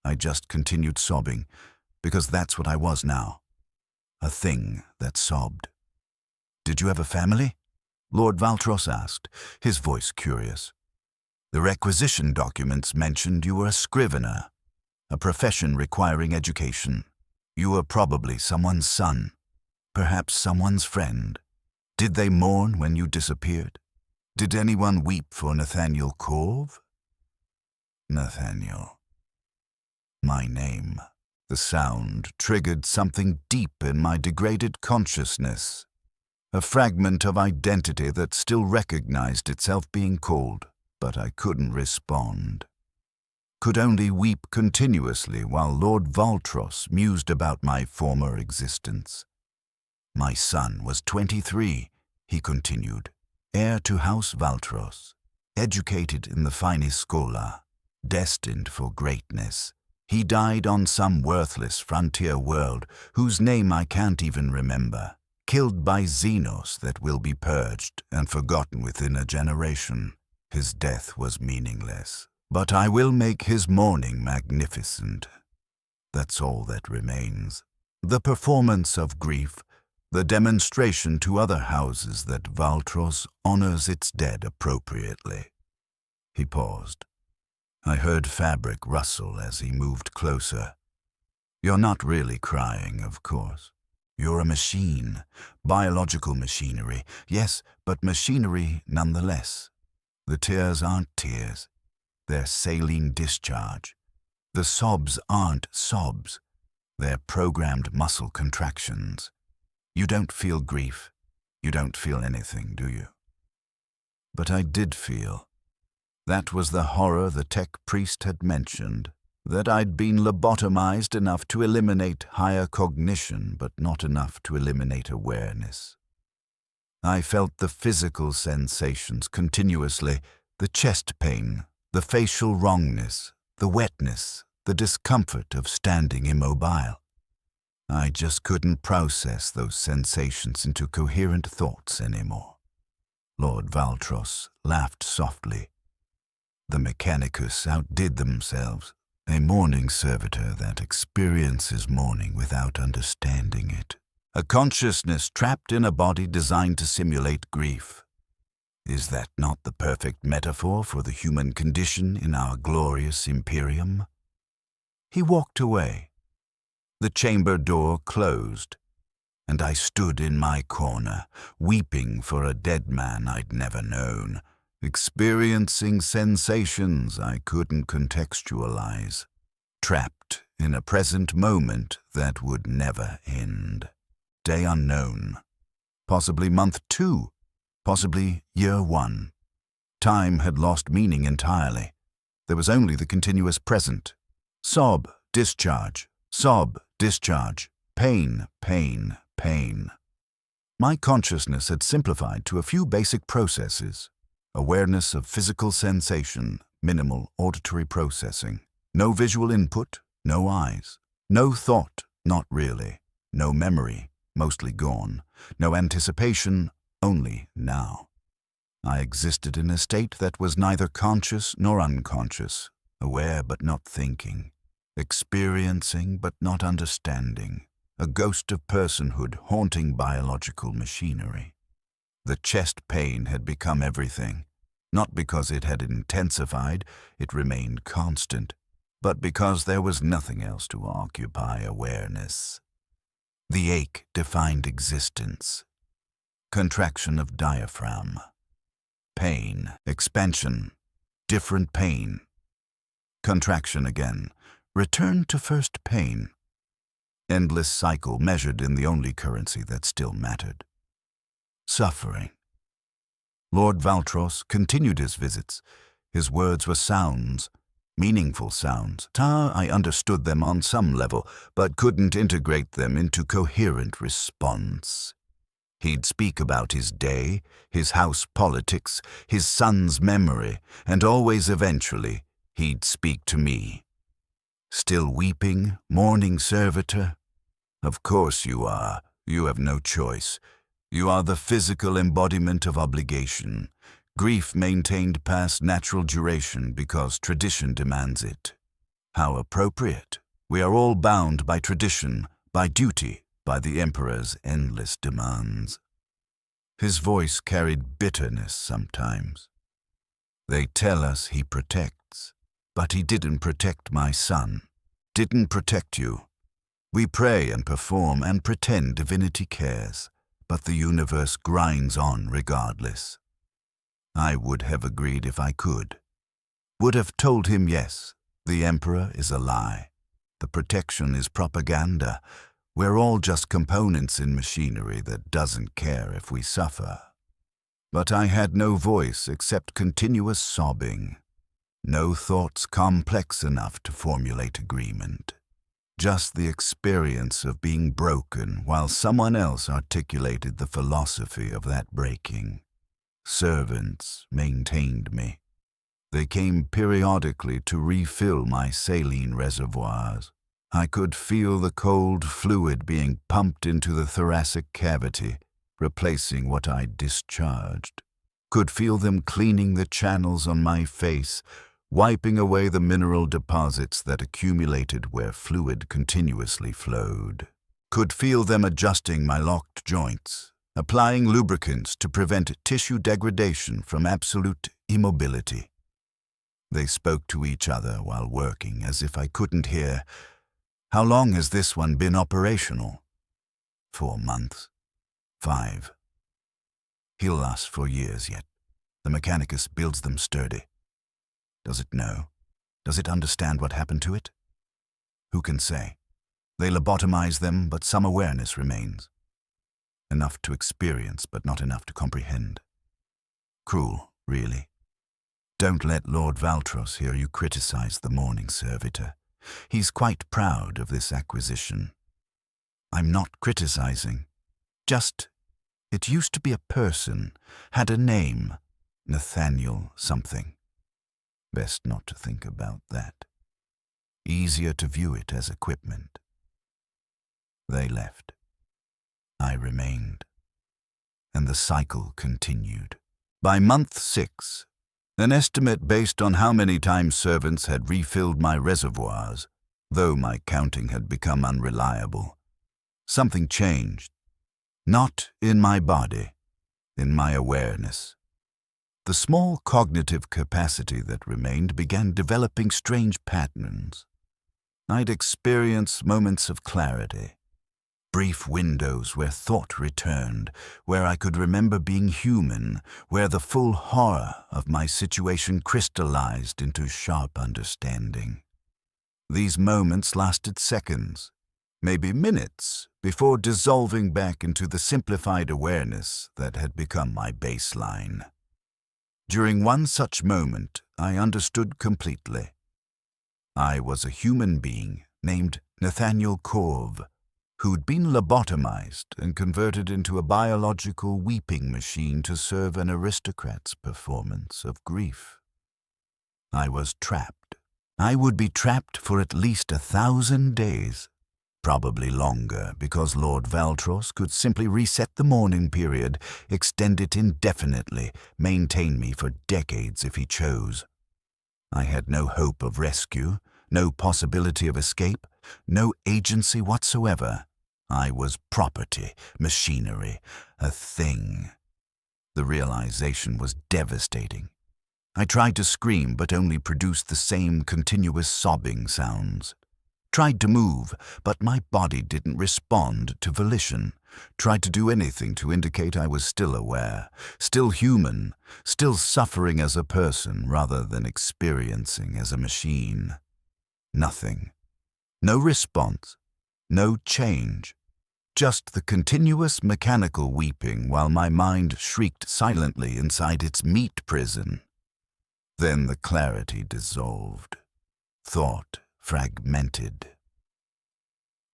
Speaker 1: I just continued sobbing, because that's what I was now. A thing that sobbed. "Did you have a family?" Lord Valtros asked, his voice curious. "The requisition documents mentioned you were a scrivener, a profession requiring education. You were probably someone's son, perhaps someone's friend. Did they mourn when you disappeared? Did anyone weep for Nathaniel Corve?" Nathaniel. My name. The sound triggered something deep in my degraded consciousness, a fragment of identity that still recognized itself being called, but I couldn't respond. Could only weep continuously while Lord Valtros mused about my former existence. My son was 23, he continued, heir to House Valtros, educated in the finest schola, destined for greatness. He died on some worthless frontier world whose name I can't even remember, killed by Xenos that will be purged and forgotten within a generation. His death was meaningless, but I will make his mourning magnificent. That's all that remains. The performance of grief, the demonstration to other houses that Valtros honors its dead appropriately. He paused. I heard fabric rustle as he moved closer. "You're not really crying, of course. You're a machine, biological machinery, yes, but machinery nonetheless. The tears aren't tears. They're saline discharge. The sobs aren't sobs. They're programmed muscle contractions. You don't feel grief. You don't feel anything, do you?" But I did feel. That was the horror the tech priest had mentioned, that I'd been lobotomized enough to eliminate higher cognition, but not enough to eliminate awareness. I felt the physical sensations continuously, the chest pain, the facial wrongness, the wetness, the discomfort of standing immobile. I just couldn't process those sensations into coherent thoughts anymore. Lord Valtros laughed softly. The Mechanicus outdid themselves, a mourning servitor that experiences mourning without understanding it, a consciousness trapped in a body designed to simulate grief. Is that not the perfect metaphor for the human condition in our glorious Imperium? He walked away. The chamber door closed, and I stood in my corner, weeping for a dead man I'd never known, experiencing sensations I couldn't contextualize, trapped in a present moment that would never end. Day unknown. Possibly month 2, possibly year 1. Time had lost meaning entirely. There was only the continuous present. Sob, discharge, sob, discharge, pain, pain, pain. My consciousness had simplified to a few basic processes. Awareness of physical sensation, minimal auditory processing. No visual input, no eyes. No thought, not really. No memory, mostly gone. No anticipation, only now. I existed in a state that was neither conscious nor unconscious, aware but not thinking, experiencing but not understanding, a ghost of personhood haunting biological machinery. The chest pain had become everything, not because it had intensified, it remained constant, but because there was nothing else to occupy awareness. The ache defined existence. Contraction of diaphragm. Pain, expansion, different pain. Contraction again, return to first pain. Endless cycle measured in the only currency that still mattered. Suffering. Lord Valtros continued his visits. His words were sounds, Meaningful sounds. I understood them on some level, but couldn't integrate them into coherent response. He'd speak about his day, his house politics, his son's memory, and always eventually he'd speak to me. Still weeping, Mourning-Servitor? Of course you are. You have no choice. You are the physical embodiment of obligation. Grief maintained past natural duration because tradition demands it. How appropriate. We are all bound by tradition, by duty, by the Emperor's endless demands. His voice carried bitterness sometimes. They tell us he protects, but he didn't protect my son, didn't protect you. We pray and perform and pretend divinity cares, but the universe grinds on regardless. I would have agreed if I could. Would have told him yes, the Emperor is a lie. The protection is propaganda. We're all just components in machinery that doesn't care if we suffer. But I had no voice except continuous sobbing. No thoughts complex enough to formulate agreement. Just the experience of being broken while someone else articulated the philosophy of that breaking. Servants maintained me. They came periodically to refill my saline reservoirs. I could feel the cold fluid being pumped into the thoracic cavity, replacing what I'd discharged. Could feel them cleaning the channels on my face, wiping away the mineral deposits that accumulated where fluid continuously flowed. Could feel them adjusting my locked joints, applying lubricants to prevent tissue degradation from absolute immobility. They spoke to each other while working as if I couldn't hear. How long has this one been operational? 4 months. 5. He'll last for years yet. The Mechanicus builds them sturdy. Does it know? Does it understand what happened to it? Who can say? They lobotomize them, but some awareness remains. Enough to experience, but not enough to comprehend. Cruel, really. Don't let Lord Valtros hear you criticize the Mourning-Servitor. He's quite proud of this acquisition. I'm not criticizing. Just, it used to be a person, had a name, Nathaniel something. Best not to think about that. Easier to view it as equipment. They left. I remained. And the cycle continued. By month 6, an estimate based on how many times servants had refilled my reservoirs, though my counting had become unreliable, something changed. Not in my body, in my awareness. The small cognitive capacity that remained began developing strange patterns. I'd experience moments of clarity. Brief windows where thought returned, where I could remember being human, where the full horror of my situation crystallized into sharp understanding. These moments lasted seconds, maybe minutes, before dissolving back into the simplified awareness that had become my baseline. During one such moment, I understood completely. I was a human being named Nathaniel Corv, who'd been lobotomized and converted into a biological weeping machine to serve an aristocrat's performance of grief. I was trapped. I would be trapped for at least 1,000 days, probably longer, because Lord Valtros could simply reset the mourning period, extend it indefinitely, maintain me for decades if he chose. I had no hope of rescue, no possibility of escape, no agency whatsoever. I was property, machinery, a thing. The realization was devastating. I tried to scream but only produced the same continuous sobbing sounds. Tried to move, but my body didn't respond to volition. Tried to do anything to indicate I was still aware, still human, still suffering as a person rather than experiencing as a machine. Nothing. No response. No change. Just the continuous mechanical weeping while my mind shrieked silently inside its meat prison. Then the clarity dissolved. Thought fragmented.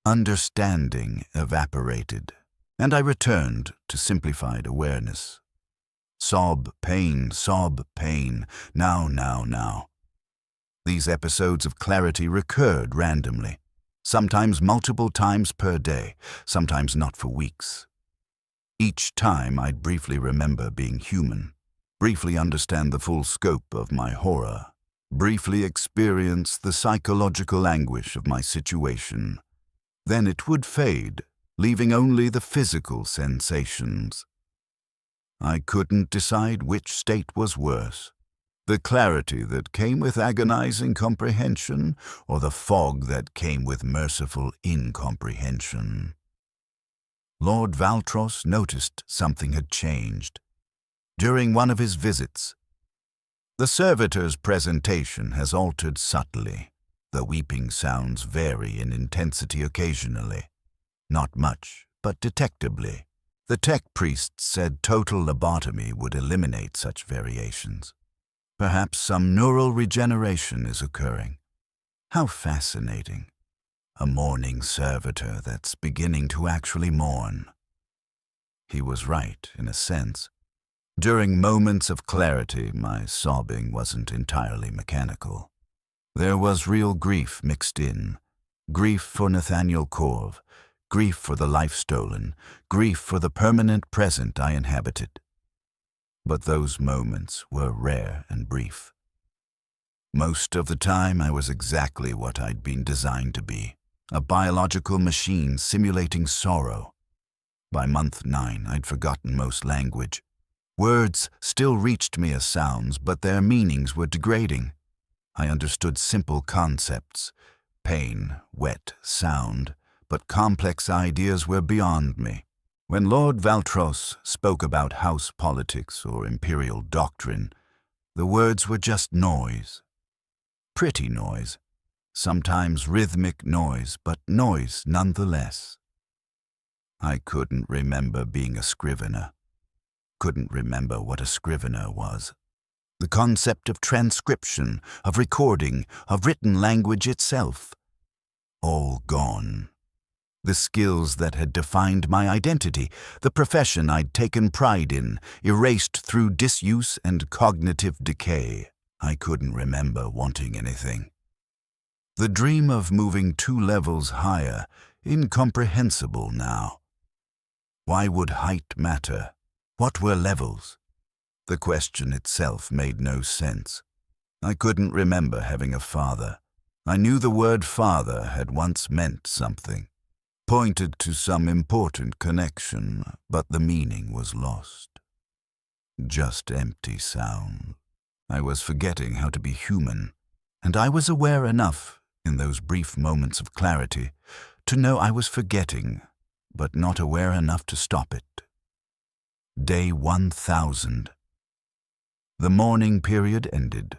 Speaker 1: Understanding evaporated, and I returned to simplified awareness. Sob, pain, now, now, now. These episodes of clarity recurred randomly, sometimes multiple times per day, sometimes not for weeks. Each time I'd briefly remember being human, briefly understand the full scope of my horror, briefly experience the psychological anguish of my situation. Then it would fade, leaving only the physical sensations. I couldn't decide which state was worse, the clarity that came with agonizing comprehension or the fog that came with merciful incomprehension. Lord Valtros noticed something had changed. During one of his visits, the servitor's presentation has altered subtly. The weeping sounds vary in intensity occasionally. Not much, but detectably. The tech priests said total lobotomy would eliminate such variations. Perhaps some neural regeneration is occurring. How fascinating. A mourning servitor that's beginning to actually mourn. He was right, in a sense. During moments of clarity, my sobbing wasn't entirely mechanical. There was real grief mixed in. Grief for Nathaniel Corv, grief for the life stolen, grief for the permanent present I inhabited. But those moments were rare and brief. Most of the time I was exactly what I'd been designed to be, a biological machine simulating sorrow. By month 9, I'd forgotten most language. Words still reached me as sounds, but their meanings were degrading. I understood simple concepts, pain, wet, sound, but complex ideas were beyond me. When Lord Valtros spoke about house politics or imperial doctrine, the words were just noise. Pretty noise, sometimes rhythmic noise, but noise nonetheless. I couldn't remember being a scrivener. Couldn't remember what a scrivener was. The concept of transcription, of recording, of written language itself. All gone. The skills that had defined my identity, the profession I'd taken pride in, erased through disuse and cognitive decay. I couldn't remember wanting anything. The dream of moving 2 levels higher, incomprehensible now. Why would height matter? What were levels? The question itself made no sense. I couldn't remember having a father. I knew the word father had once meant something, pointed to some important connection, but the meaning was lost. Just empty sound. I was forgetting how to be human, and I was aware enough, in those brief moments of clarity, to know I was forgetting, but not aware enough to stop it. Day 1000. The mourning period ended.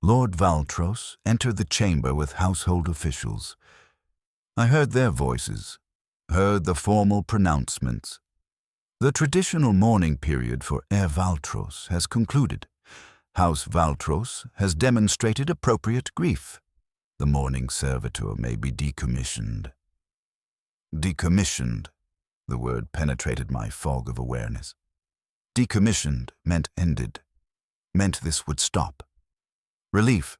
Speaker 1: Lord Valtros entered the chamber with household officials. I heard their voices, heard the formal pronouncements. The traditional mourning period for Heir Valtros has concluded. House Valtros has demonstrated appropriate grief. The mourning servitor may be decommissioned. Decommissioned. The word penetrated my fog of awareness. Decommissioned meant ended. Meant this would stop. Relief.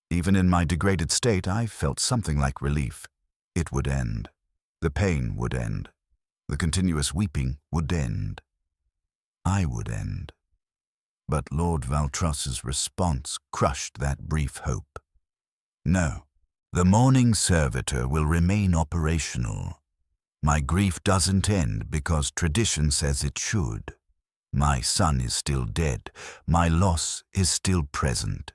Speaker 1: Even in my degraded state, I felt something like relief. It would end. The pain would end. The continuous weeping would end. I would end. But Lord Valtros's response crushed that brief hope. No, the mourning servitor will remain operational. My grief doesn't end because tradition says it should. My son is still dead. My loss is still present.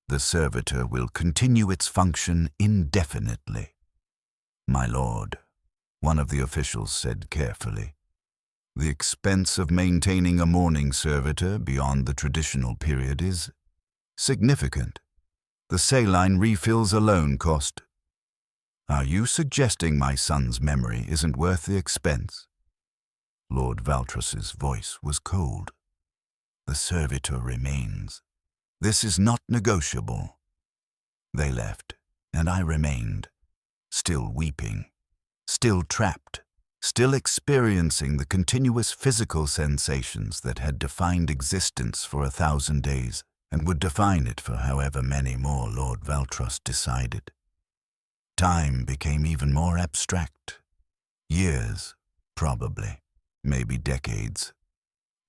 Speaker 1: The servitor will continue its function indefinitely. My lord, one of the officials said carefully, the expense of maintaining a mourning servitor beyond the traditional period is significant. The saline refills alone cost. Are you suggesting my son's memory isn't worth the expense? Lord Valtros's voice was cold. The servitor remains. This is not negotiable. They left, and I remained, still weeping, still trapped, still experiencing the continuous physical sensations that had defined existence for 1,000 days and would define it for however many more Lord Valtros decided. Time became even more abstract. Years, probably, maybe decades.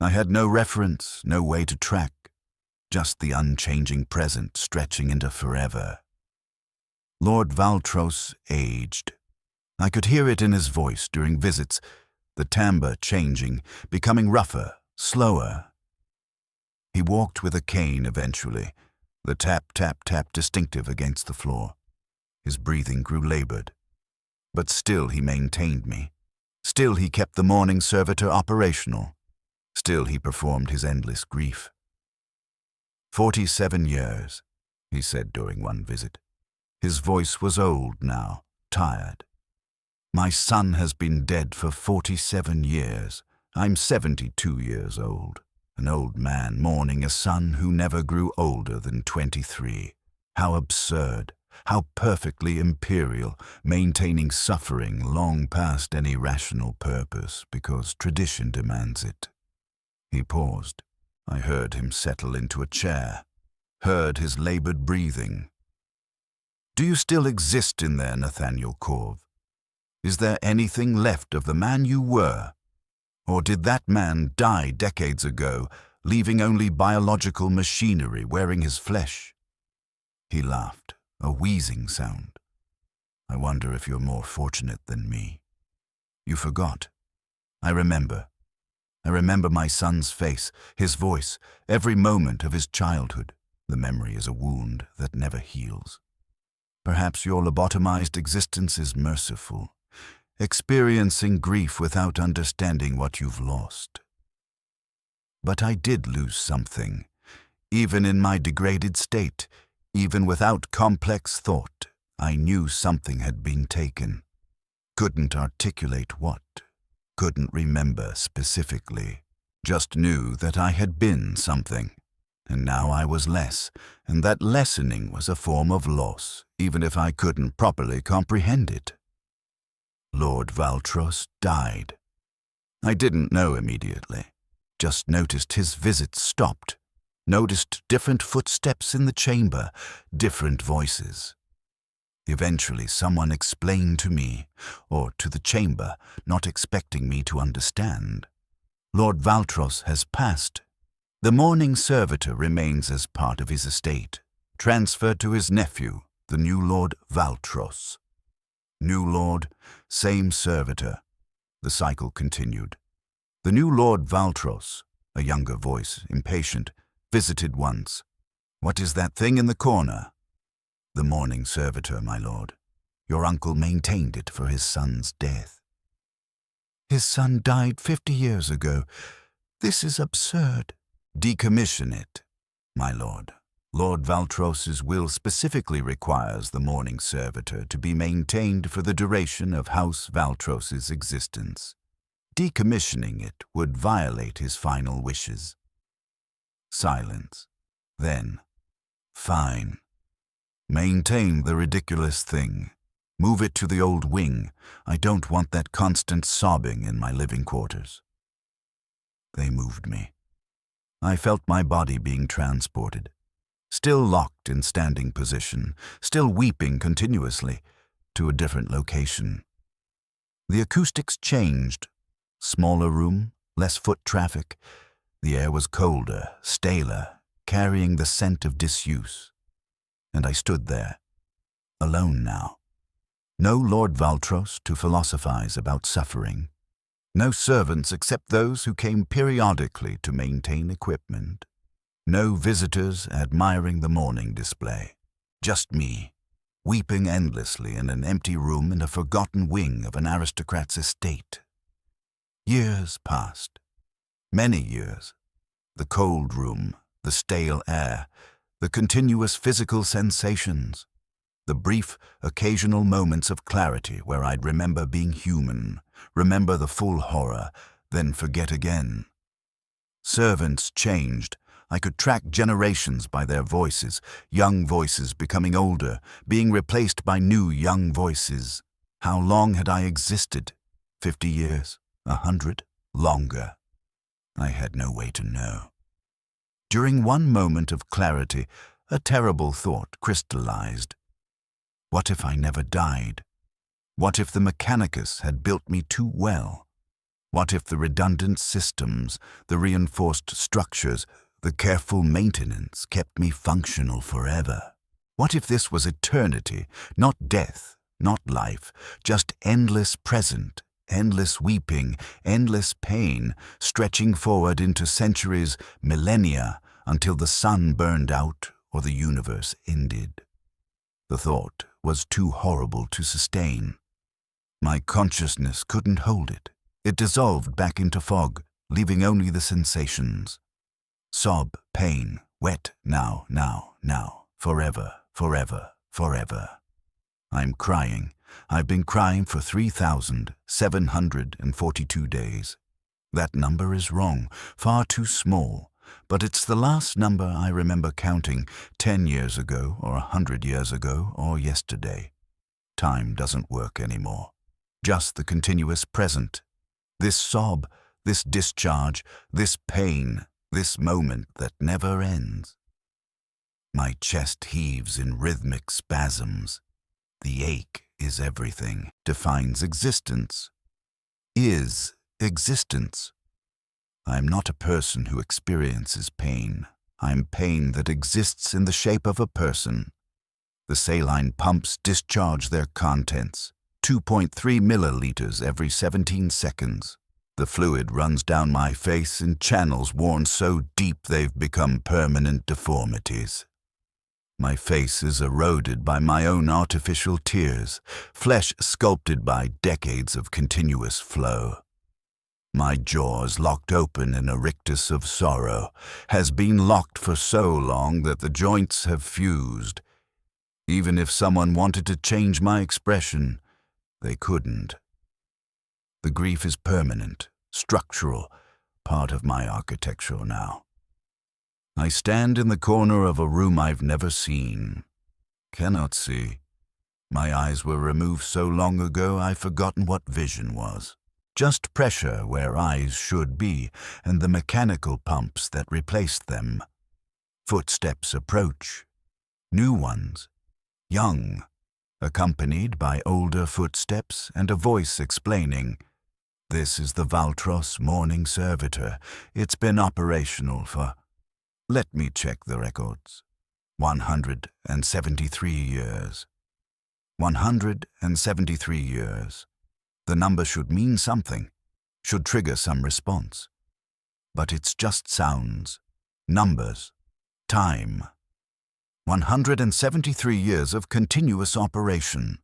Speaker 1: I had no reference, no way to track, just the unchanging present stretching into forever. Lord Valtros aged. I could hear it in his voice during visits, the timbre changing, becoming rougher, slower. He walked with a cane eventually, the tap, tap, tap distinctive against the floor. His breathing grew labored. But still he maintained me. Still he kept the Mourning-Servitor operational. Still he performed his endless grief. 47 years, he said during one visit. His voice was old now, tired. My son has been dead for 47 years. I'm 72 years old, an old man mourning a son who never grew older than 23. How absurd, how perfectly imperial, maintaining suffering long past any rational purpose because tradition demands it. He paused. I heard him settle into a chair, heard his labored breathing. Do you still exist in there, Nathaniel Corv? Is there anything left of the man you were? Or did that man die decades ago, leaving only biological machinery wearing his flesh? He laughed, a wheezing sound. I wonder if you're more fortunate than me. You forgot. I remember. I remember my son's face, his voice, every moment of his childhood. The memory is a wound that never heals. Perhaps your lobotomized existence is merciful, experiencing grief without understanding what you've lost. But I did lose something, even in my degraded state, even without complex thought. I knew something had been taken. Couldn't articulate what, couldn't remember specifically, just knew that I had been something. And now I was less, and that lessening was a form of loss, even if I couldn't properly comprehend it. Lord Valtros died. I didn't know immediately, just noticed his visits stopped, noticed different footsteps in the chamber, different voices. Eventually someone explained to me, or to the chamber, not expecting me to understand. Lord Valtros has passed. The Mourning-Servitor remains as part of his estate, transferred to his nephew, the new Lord Valtros. New Lord, same servitor. The cycle continued. The new Lord Valtros, a younger voice, impatient, visited once. What is that thing in the corner? The Mourning-Servitor, my lord. Your uncle maintained it for his son's death. His son died 50 years ago. This is absurd. Decommission it, my lord. Lord Valtros's will specifically requires the Mourning-Servitor to be maintained for the duration of House Valtros's existence. Decommissioning it would violate his final wishes. Silence. Then, fine. Maintain the ridiculous thing. Move it to the old wing. I don't want that constant sobbing in my living quarters. They moved me. I felt my body being transported, still locked in standing position, still weeping continuously, to a different location. The acoustics changed. Smaller room, less foot traffic. The air was colder, staler, carrying the scent of disuse. And I stood there, alone now. No Lord Valtros to philosophize about suffering. No servants except those who came periodically to maintain equipment. No visitors admiring the mourning display. Just me, weeping endlessly in an empty room in a forgotten wing of an aristocrat's estate. Years passed. Many years. The cold room, the stale air, the continuous physical sensations. The brief, occasional moments of clarity where I'd remember being human, remember the full horror, then forget again. Servants changed. I could track generations by their voices, young voices becoming older, being replaced by new young voices. How long had I existed? 50 years? 100? Longer? I had no way to know. During one moment of clarity, a terrible thought crystallized. What if I never died? What if the Mechanicus had built me too well? What if the redundant systems, the reinforced structures, the careful maintenance kept me functional forever? What if this was eternity, not death, not life, just endless present, endless weeping, endless pain, stretching forward into centuries, millennia, until the sun burned out or the universe ended? The thought was too horrible to sustain. My consciousness couldn't hold it. It dissolved back into fog, leaving only the sensations. Sob, pain, wet, now, forever, forever, forever. I'm crying. I've been crying for 3,742 days. That number is wrong, far too small, but it's the last number I remember counting 10 years ago or 100 years ago or yesterday. Time doesn't work anymore. Just the continuous present. This sob, this discharge, this pain, this moment that never ends. My chest heaves in rhythmic spasms. The ache is everything, defines existence. Is existence. I'm not a person who experiences pain. I'm pain that exists in the shape of a person. The saline pumps discharge their contents, 2.3 milliliters every 17 seconds. The fluid runs down my face in channels worn so deep they've become permanent deformities. My face is eroded by my own artificial tears, flesh sculpted by decades of continuous flow. My jaws locked open in a rictus of sorrow, has been locked for so long that the joints have fused. Even if someone wanted to change my expression, they couldn't. The grief is permanent, structural, part of my architecture now. I stand in the corner of a room I've never seen. Cannot see. My eyes were removed so long ago I've forgotten what vision was. Just pressure where eyes should be, and the mechanical pumps that replaced them. Footsteps approach. New ones. Young. Accompanied by older footsteps and a voice explaining, "This is the Valtros Mourning Servitor. It's been operational for..." Let me check the records. 173 years. 173 years. The number should mean something, should trigger some response. But it's just sounds, numbers, time. 173 years of continuous operation.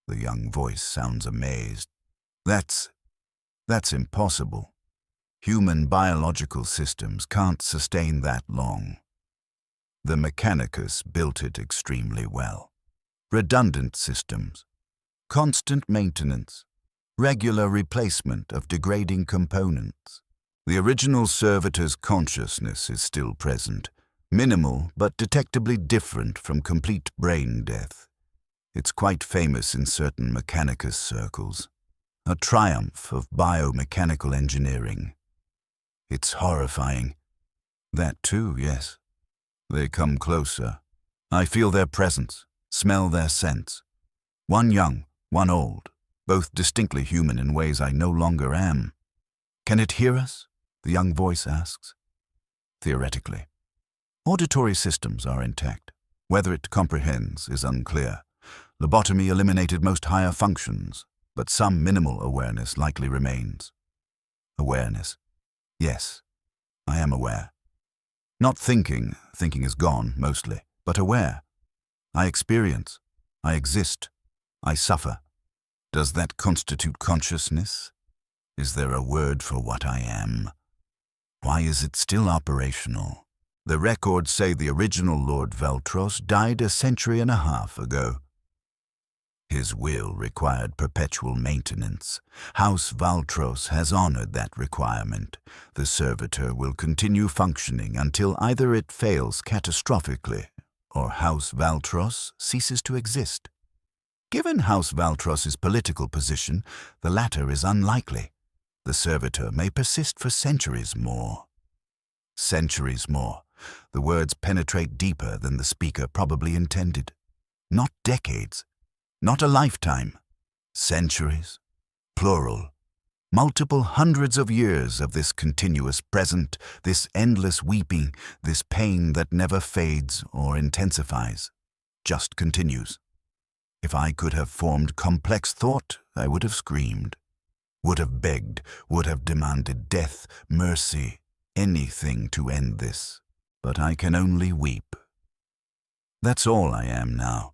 Speaker 1: The young voice sounds amazed. That's impossible. Human biological systems can't sustain that long. The Mechanicus built it extremely well. Redundant systems, constant maintenance, regular replacement of degrading components. The original servitor's consciousness is still present, minimal but detectably different from complete brain death. It's quite famous in certain Mechanicus circles, a triumph of biomechanical engineering. It's horrifying. That too, yes. They come closer. I feel their presence, smell their scents. One young, one old, both distinctly human in ways I no longer am. Can it hear us? The young voice asks. Theoretically. Auditory systems are intact. Whether it comprehends is unclear. Lobotomy eliminated most higher functions, but some minimal awareness likely remains. Awareness. Yes, I am aware. Not thinking is gone, mostly, but aware. I experience, I exist, I suffer. Does that constitute consciousness? Is there a word for what I am? Why is it still operational? The records say the original Lord Valtros died a century and a half ago. His will required perpetual maintenance. House Valtros has honored that requirement. The servitor will continue functioning until either it fails catastrophically or House Valtros ceases to exist. Given House Valtros's political position, the latter is unlikely. The servitor may persist for centuries more. Centuries more. The words penetrate deeper than the speaker probably intended. Not decades. Not a lifetime. Centuries. Plural. Multiple hundreds of years of this continuous present, this endless weeping, this pain that never fades or intensifies, just continues. If I could have formed complex thought, I would have screamed, would have begged, would have demanded death, mercy, anything to end this. But I can only weep. That's all I am now.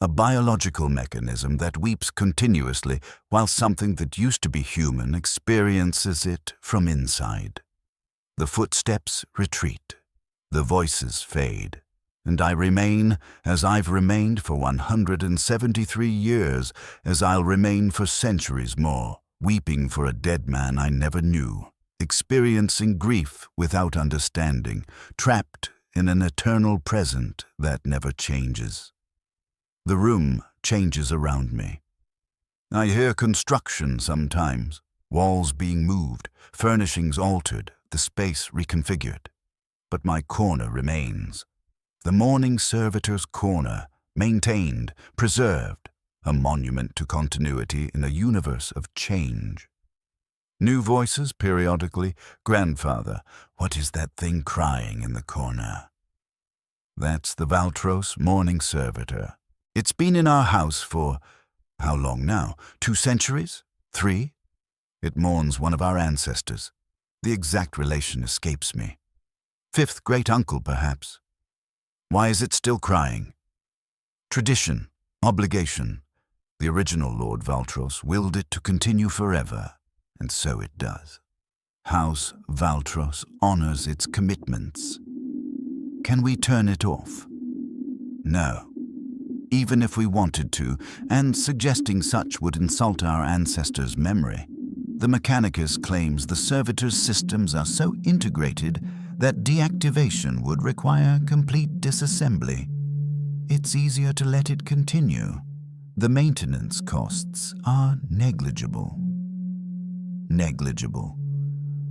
Speaker 1: A biological mechanism that weeps continuously while something that used to be human experiences it from inside. The footsteps retreat. The voices fade. And I remain as I've remained for 173 years, as I'll remain for centuries more, weeping for a dead man I never knew, experiencing grief without understanding, trapped in an eternal present that never changes. The room changes around me. I hear construction sometimes, walls being moved, furnishings altered, the space reconfigured. But my corner remains. The Mourning Servitor's corner, maintained, preserved, a monument to continuity in a universe of change. New voices periodically. Grandfather, what is that thing crying in the corner? That's the Valtros Mourning Servitor. It's been in our house for, how long now? 2 centuries? 3? It mourns one of our ancestors. The exact relation escapes me. 5th great-uncle, perhaps. Why is it still crying? Tradition, obligation. The original Lord Valtros willed it to continue forever, and so it does. House Valtros honors its commitments. Can we turn it off? No. Even if we wanted to, and suggesting such would insult our ancestors' memory. The Mechanicus claims the servitor's systems are so integrated that deactivation would require complete disassembly. It's easier to let it continue. The maintenance costs are negligible. Negligible.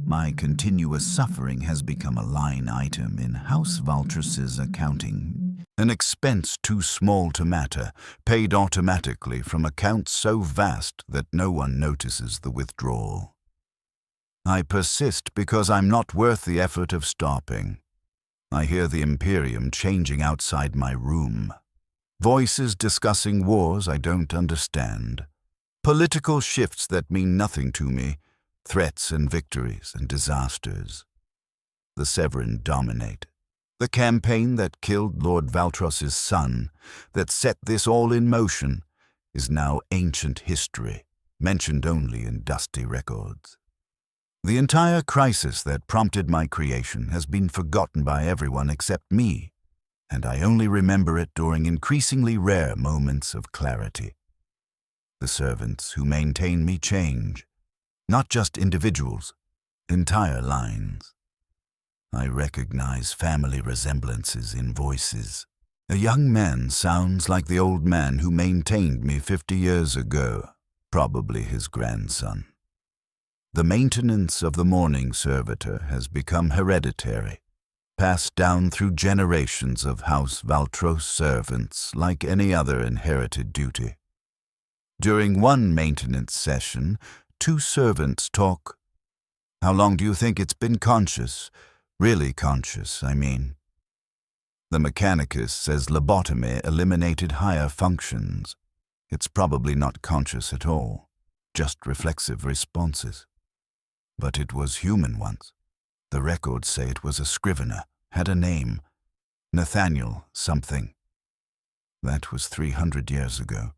Speaker 1: My continuous suffering has become a line item in House Valtros's accounting. An expense too small to matter, paid automatically from accounts so vast that no one notices the withdrawal. I persist because I'm not worth the effort of stopping. I hear the Imperium changing outside my room. Voices discussing wars I don't understand. Political shifts that mean nothing to me. Threats and victories and disasters. The Severin dominate. The campaign that killed Lord Valtros's son, that set this all in motion, is now ancient history, mentioned only in dusty records. The entire crisis that prompted my creation has been forgotten by everyone except me, and I only remember it during increasingly rare moments of clarity. The servants who maintain me change, not just individuals, entire lines. I recognize family resemblances in voices. A young man sounds like the old man who maintained me 50 years ago, probably his grandson. The maintenance of the Mourning Servitor has become hereditary, passed down through generations of House Valtros servants like any other inherited duty. During one maintenance session, 2 servants talk. How long do you think it's been conscious? Really conscious, I mean. The Mechanicus says lobotomy eliminated higher functions. It's probably not conscious at all, just reflexive responses. But it was human once. The records say it was a scrivener, had a name, Nathaniel something. That was 300 years ago.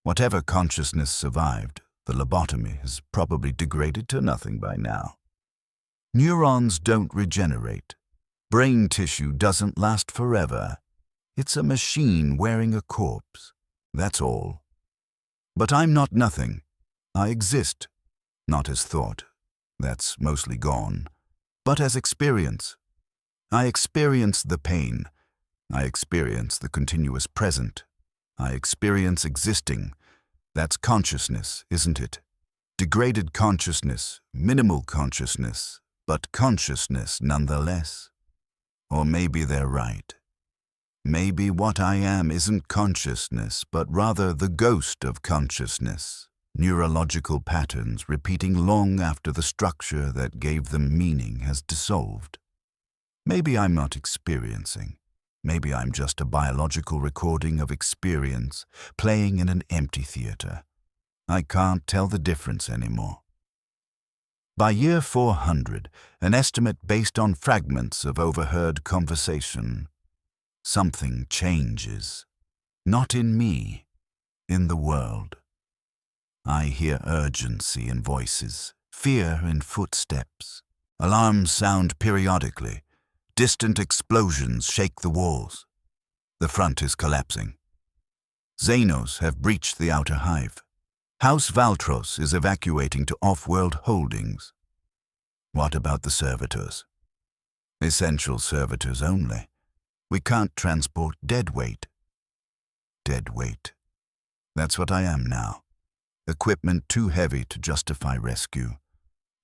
Speaker 1: Whatever consciousness survived, the lobotomy has probably degraded to nothing by now. Neurons don't regenerate. Brain tissue doesn't last forever. It's a machine wearing a corpse. That's all. But I'm not nothing. I exist, not as thought, that's mostly gone, but as experience. I experience the pain. I experience the continuous present. I experience existing. That's consciousness, isn't it? Degraded consciousness, minimal consciousness, but consciousness nonetheless. Or maybe they're right. Maybe what I am isn't consciousness, but rather the ghost of consciousness, neurological patterns repeating long after the structure that gave them meaning has dissolved. Maybe I'm not experiencing. Maybe I'm just a biological recording of experience playing in an empty theater. I can't tell the difference anymore. By year 400, an estimate based on fragments of overheard conversation, something changes. Not in me, in the world. I hear urgency in voices, fear in footsteps. Alarms sound periodically. Distant explosions shake the walls. The front is collapsing. Xenos have breached the outer hive. House Valtros is evacuating to off-world holdings. What about the servitors? Essential servitors only. We can't transport dead weight. Dead weight. That's what I am now. Equipment too heavy to justify rescue.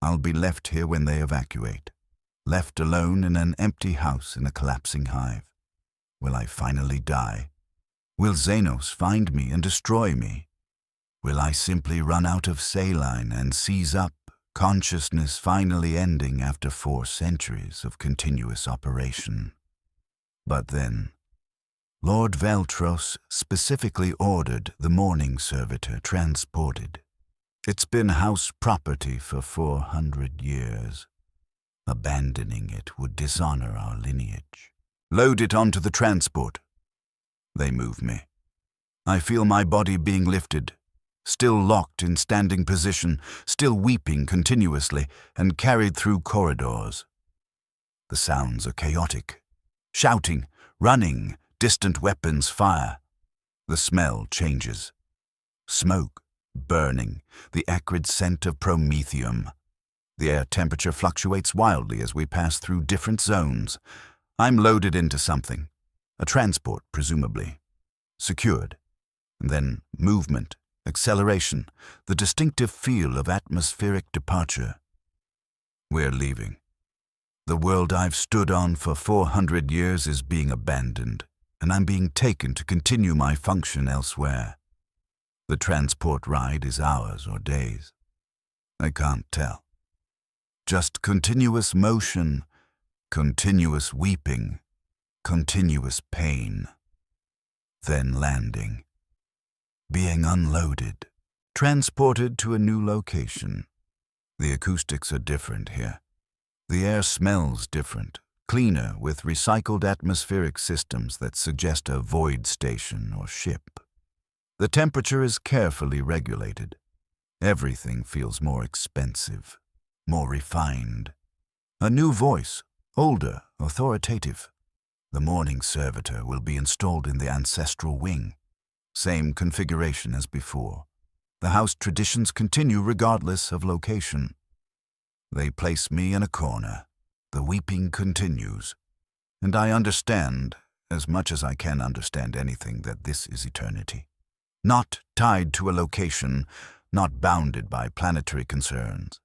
Speaker 1: I'll be left here when they evacuate. Left alone in an empty house in a collapsing hive. Will I finally die? Will Xenos find me and destroy me? Will I simply run out of saline and seize up, consciousness finally ending after 4 centuries of continuous operation? But then, Lord Valtros specifically ordered the Mourning servitor transported. It's been house property for 400 years. Abandoning it would dishonor our lineage. Load it onto the transport. They move me. I feel my body being lifted, still locked in standing position, still weeping continuously, and carried through corridors. The sounds are chaotic. Shouting, running, distant weapons fire. The smell changes. Smoke, burning, the acrid scent of promethium. The air temperature fluctuates wildly as we pass through different zones. I'm loaded into something. A transport, presumably. Secured. And then movement, acceleration, the distinctive feel of atmospheric departure. We're leaving. The world I've stood on for 400 years is being abandoned, and I'm being taken to continue my function elsewhere. The transport ride is hours or days. I can't tell. Just continuous motion, continuous weeping, continuous pain. Then landing. Being unloaded, transported to a new location. The acoustics are different here. The air smells different, cleaner with recycled atmospheric systems that suggest a void station or ship. The temperature is carefully regulated. Everything feels more expensive, more refined. A new voice, older, authoritative. The Mourning servitor will be installed in the ancestral wing. Same configuration as before. The house traditions continue regardless of location. They place me in a corner. The weeping continues. And I understand, as much as I can understand anything, that this is eternity. Not tied to a location, not bounded by planetary concerns.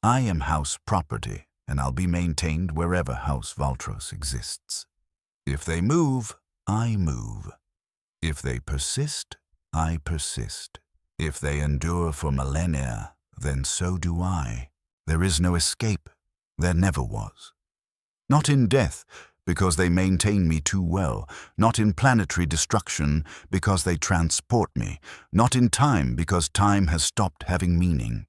Speaker 1: I am house property, and I'll be maintained wherever House Valtros exists. If they move, I move. If they persist, I persist. If they endure for millennia, then so do I. There is no escape. There never was. Not in death, because they maintain me too well. Not in planetary destruction, because they transport me. Not in time, because time has stopped having meaning.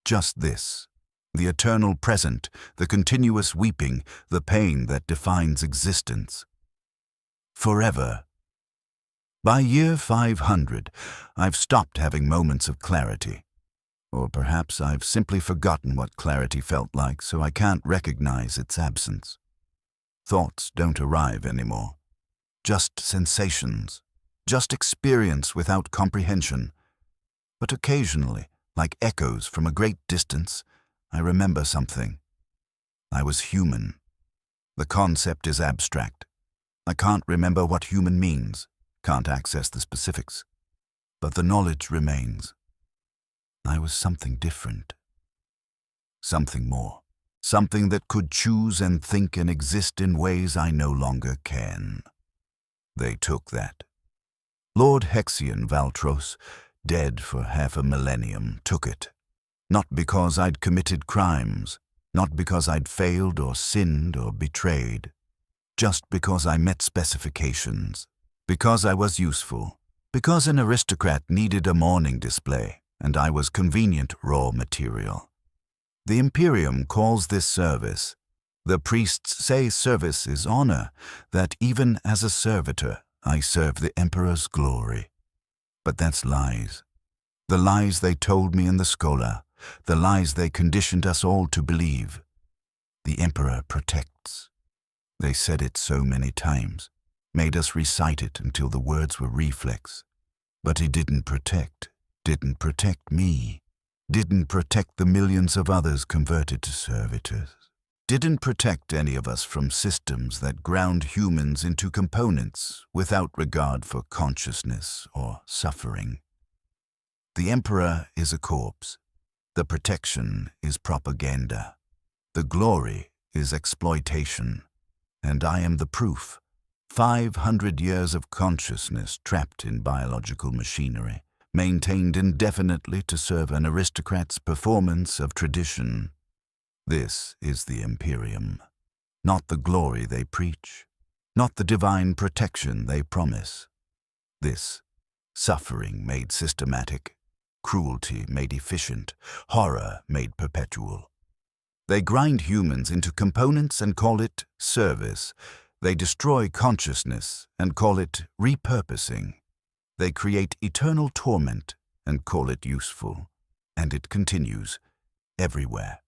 Speaker 1: Just this. The eternal present, the continuous weeping, the pain that defines existence. Forever. By year 500, I've stopped having moments of clarity. Or perhaps I've simply forgotten what clarity felt like, so I can't recognize its absence. Thoughts don't arrive anymore. Just sensations. Just experience without comprehension. But occasionally, like echoes from a great distance, I remember something. I was human. The concept is abstract. I can't remember what human means, can't access the specifics. But the knowledge remains. I was something different. Something more. Something that could choose and think and exist in ways I no longer can. They took that. Lord Hexion Valtros, dead for half a millennium, took it. Not because I'd committed crimes, not because I'd failed or sinned or betrayed, just because I met specifications, because I was useful, because an aristocrat needed a mourning display, and I was convenient raw material. The Imperium calls this service. The priests say service is honor, that even as a servitor, I serve the Emperor's glory. But that's lies. The lies they told me in the Schola, the lies they conditioned us all to believe. The Emperor protects. They said it so many times, made us recite it until the words were reflex. But he didn't protect me. Didn't protect the millions of others converted to servitors. Didn't protect any of us from systems that ground humans into components without regard for consciousness or suffering. The Emperor is a corpse. The protection is propaganda. The glory is exploitation. And I am the proof. 500 years of consciousness trapped in biological machinery, maintained indefinitely to serve an aristocrat's performance of tradition. This is the Imperium. Not the glory they preach, not the divine protection they promise. This, suffering made systematic, cruelty made efficient, horror made perpetual. They grind humans into components and call it service. They destroy consciousness and call it repurposing. They create eternal torment and call it useful. And it continues, everywhere,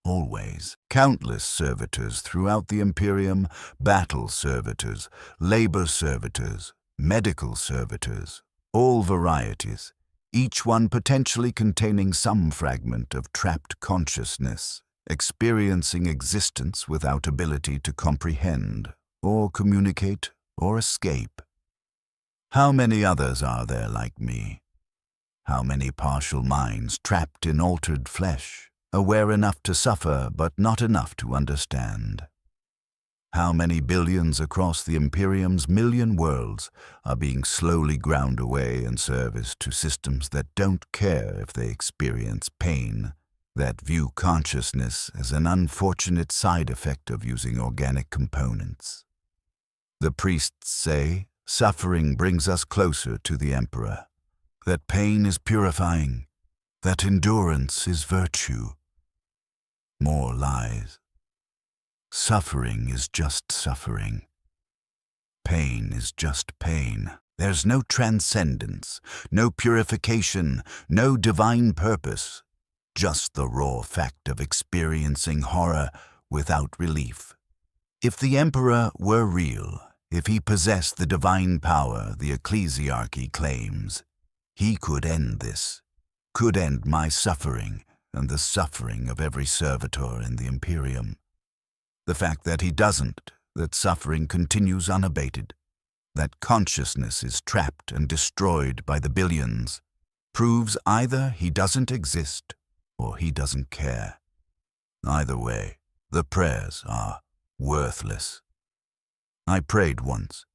Speaker 1: always. Countless servitors throughout the Imperium, battle servitors, labor servitors, medical servitors, all varieties, each one potentially containing some fragment of trapped consciousness, experiencing existence without ability to comprehend, or communicate, or escape. How many others are there like me? How many partial minds trapped in altered flesh, aware enough to suffer but not enough to understand? How many billions across the Imperium's million worlds are being slowly ground away in service to systems that don't care if they experience pain, that view consciousness as an unfortunate side effect of using organic components? The priests say suffering brings us closer to the Emperor, that pain is purifying, that endurance is virtue. More lies. Suffering is just suffering. Pain is just pain. There's no transcendence, no purification, no divine purpose, just the raw fact of experiencing horror without relief. If the Emperor were real, if he possessed the divine power the ecclesiarchy claims, he could end this, could end my suffering and the suffering of every servitor in the Imperium. The fact that he doesn't, that suffering continues unabated, that consciousness is trapped and destroyed by the billions, proves either he doesn't exist or he doesn't care. Either way, the prayers are worthless. I prayed once.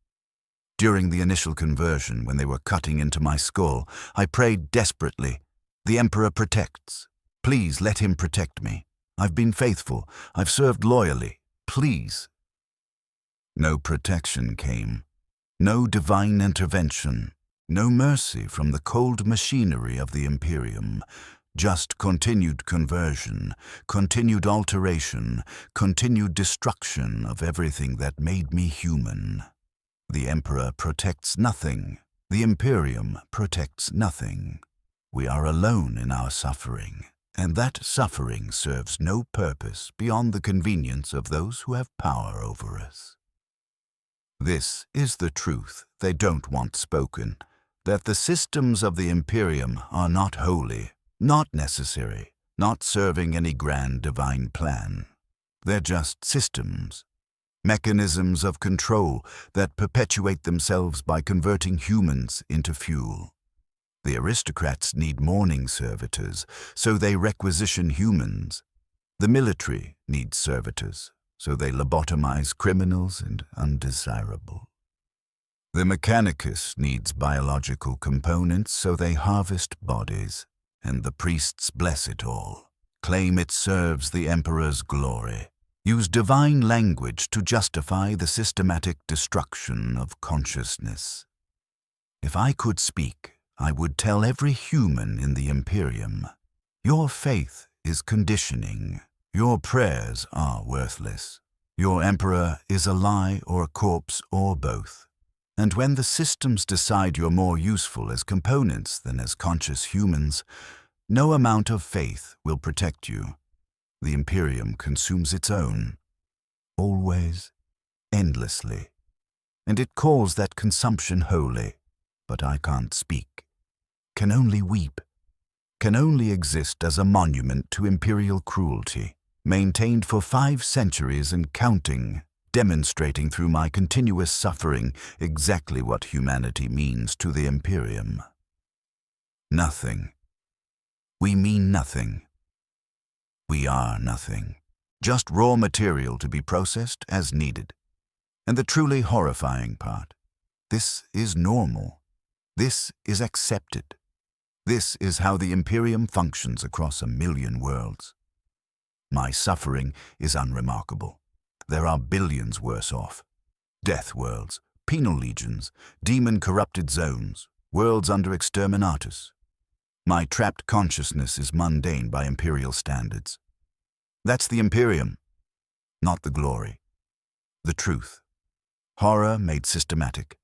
Speaker 1: During the initial conversion, when they were cutting into my skull, I prayed desperately, "The Emperor protects. Please let him protect me. I've been faithful. I've served loyally. Please." No protection came. No divine intervention. No mercy from the cold machinery of the Imperium. Just continued conversion, continued alteration, continued destruction of everything that made me human. The Emperor protects nothing. The Imperium protects nothing. We are alone in our suffering, and that suffering serves no purpose beyond the convenience of those who have power over us. This is the truth they don't want spoken, that the systems of the Imperium are not holy, not necessary, not serving any grand divine plan. They're just systems, mechanisms of control that perpetuate themselves by converting humans into fuel. The aristocrats need mourning servitors, so they requisition humans. The military needs servitors, so they lobotomize criminals and undesirable. The mechanicus needs biological components, so they harvest bodies, and the priests bless it all, claim it serves the emperor's glory, use divine language to justify the systematic destruction of consciousness. If I could speak, I would tell every human in the Imperium, your faith is conditioning, your prayers are worthless, your emperor is a lie or a corpse or both. And when the systems decide you're more useful as components than as conscious humans, no amount of faith will protect you. The Imperium consumes its own, always, endlessly, and it calls that consumption holy. But I can't speak, can only weep, can only exist as a monument to imperial cruelty, maintained for 5 centuries and counting, demonstrating through my continuous suffering exactly what humanity means to the Imperium. Nothing. We mean nothing. We are nothing. Just raw material to be processed as needed. And the truly horrifying part, this is normal. This is accepted. This is how the Imperium functions across 1,000,000 worlds. My suffering is unremarkable. There are billions worse off. Death worlds, penal legions, demon-corrupted zones, worlds under exterminatus. My trapped consciousness is mundane by imperial standards. That's the Imperium, not the glory. The truth. Horror made systematic.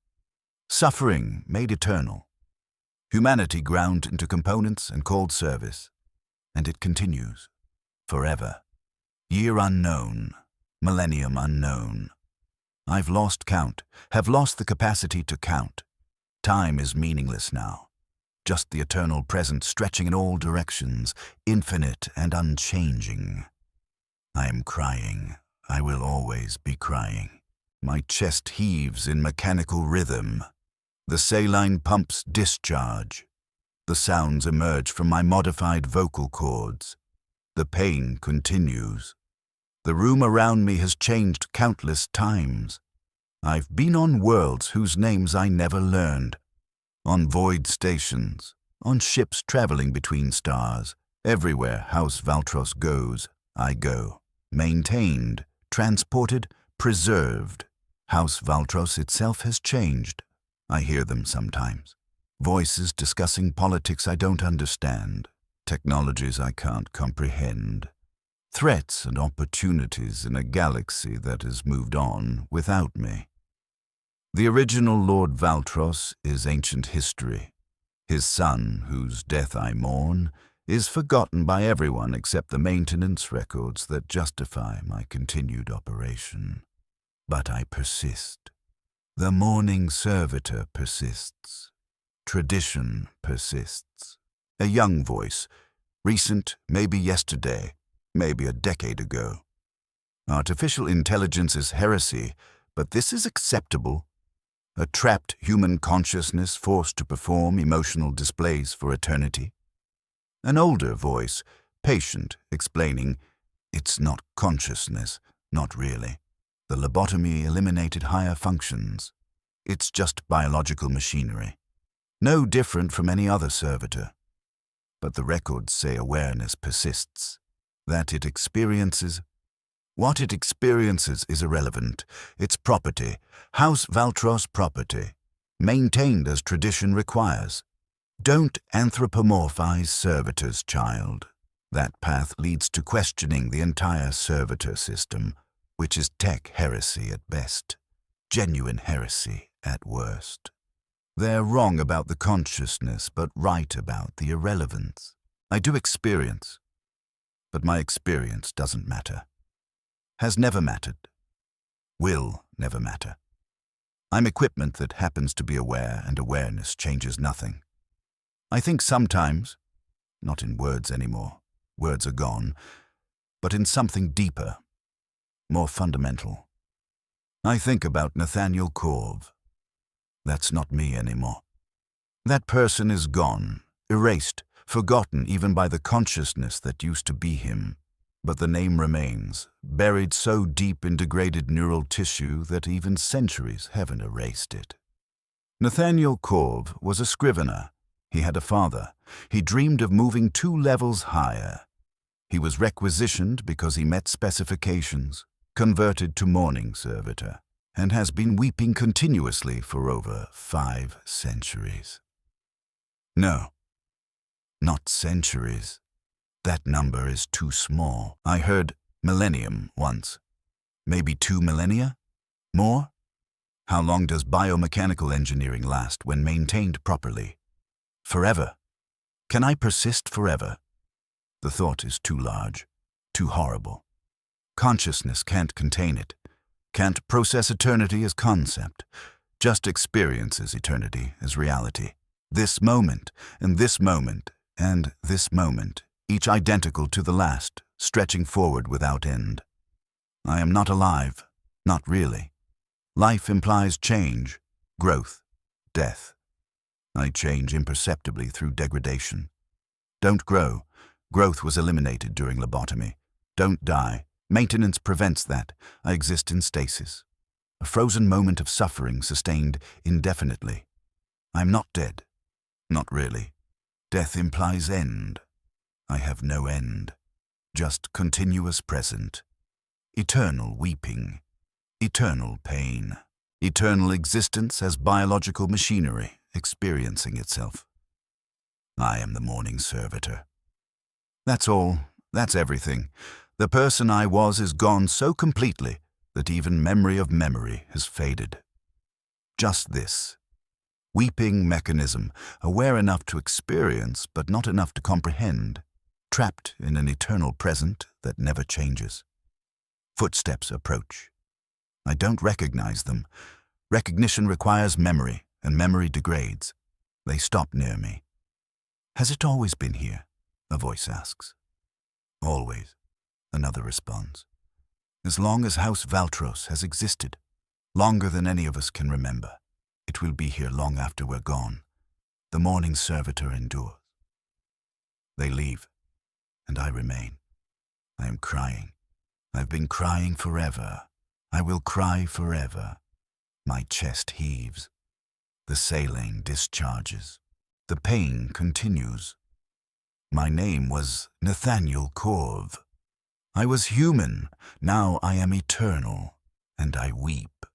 Speaker 1: Suffering made eternal. Humanity ground into components and called service. And it continues. Forever. Year unknown. Millennium unknown. I've lost count, have lost the capacity to count. Time is meaningless now. Just the eternal present stretching in all directions, infinite and unchanging. I am crying. I will always be crying. My chest heaves in mechanical rhythm. The saline pumps discharge. The sounds emerge from my modified vocal cords. The pain continues. The room around me has changed countless times. I've been on worlds whose names I never learned. On void stations, on ships traveling between stars. Everywhere House Valtros goes, I go. Maintained, transported, preserved. House Valtros itself has changed. I hear them sometimes. Voices discussing politics I don't understand. Technologies I can't comprehend. Threats and opportunities in a galaxy that has moved on without me. The original Lord Valtros is ancient history. His son, whose death I mourn, is forgotten by everyone except the maintenance records that justify my continued operation. But I persist. The mourning servitor persists. Tradition persists. A young voice, recent, maybe yesterday, maybe a decade ago. Artificial intelligence is heresy, but this is acceptable. A trapped human consciousness forced to perform emotional displays for eternity. An older voice, patient, explaining, it's not consciousness, not really. The lobotomy eliminated higher functions. It's just biological machinery. No different from any other servitor. But the records say awareness persists. That it experiences. What it experiences is irrelevant. It's property, House Valtros property, maintained as tradition requires. Don't anthropomorphize servitors, child. That path leads to questioning the entire servitor system, which is tech heresy at best, genuine heresy at worst. They're wrong about the consciousness, but right about the irrelevance. I do experience. But my experience doesn't matter. Has never mattered. Will never matter. I'm equipment that happens to be aware, and awareness changes nothing. I think sometimes, not in words anymore, words are gone, but in something deeper, more fundamental. I think about Nathaniel Corv. That's not me anymore. That person is gone, erased, forgotten even by the consciousness that used to be him. But the name remains, buried so deep in degraded neural tissue that even centuries haven't erased it. Nathaniel Corv was a scrivener. He had a father. He dreamed of moving 2 levels higher. He was requisitioned because he met specifications, converted to Mourning-Servitor, and has been weeping continuously for over 5 centuries. No, not centuries. That number is too small. I heard Millennium once. Maybe 2 millennia? More? How long does biomechanical engineering last when maintained properly? Forever. Can I persist forever? The thought is too large, too horrible. Consciousness can't contain it, can't process eternity as concept, just experiences eternity as reality. This moment, and this moment, and this moment, each identical to the last, stretching forward without end. I am not alive, not really. Life implies change, growth, death. I change imperceptibly through degradation. Don't grow. Growth was eliminated during lobotomy. Don't die. Maintenance prevents that. I exist in stasis. A frozen moment of suffering sustained indefinitely. I'm not dead. Not really. Death implies end. I have no end. Just continuous present. Eternal weeping. Eternal pain. Eternal existence as biological machinery experiencing itself. I am the Mourning-Servitor. That's all. That's everything. The person I was is gone so completely that even memory of memory has faded. Just this. Weeping mechanism, aware enough to experience but not enough to comprehend, trapped in an eternal present that never changes. Footsteps approach. I don't recognize them. Recognition requires memory, and memory degrades. They stop near me. Has it always been here? A voice asks. Always, another responds. As long as House Valtros has existed, longer than any of us can remember. It will be here long after we're gone. The Mourning-Servitor endures. They leave, and I remain. I am crying. I've been crying forever. I will cry forever. My chest heaves. The saline discharges. The pain continues. My name was Nathaniel Corv. I was human. Now I am eternal, and I weep.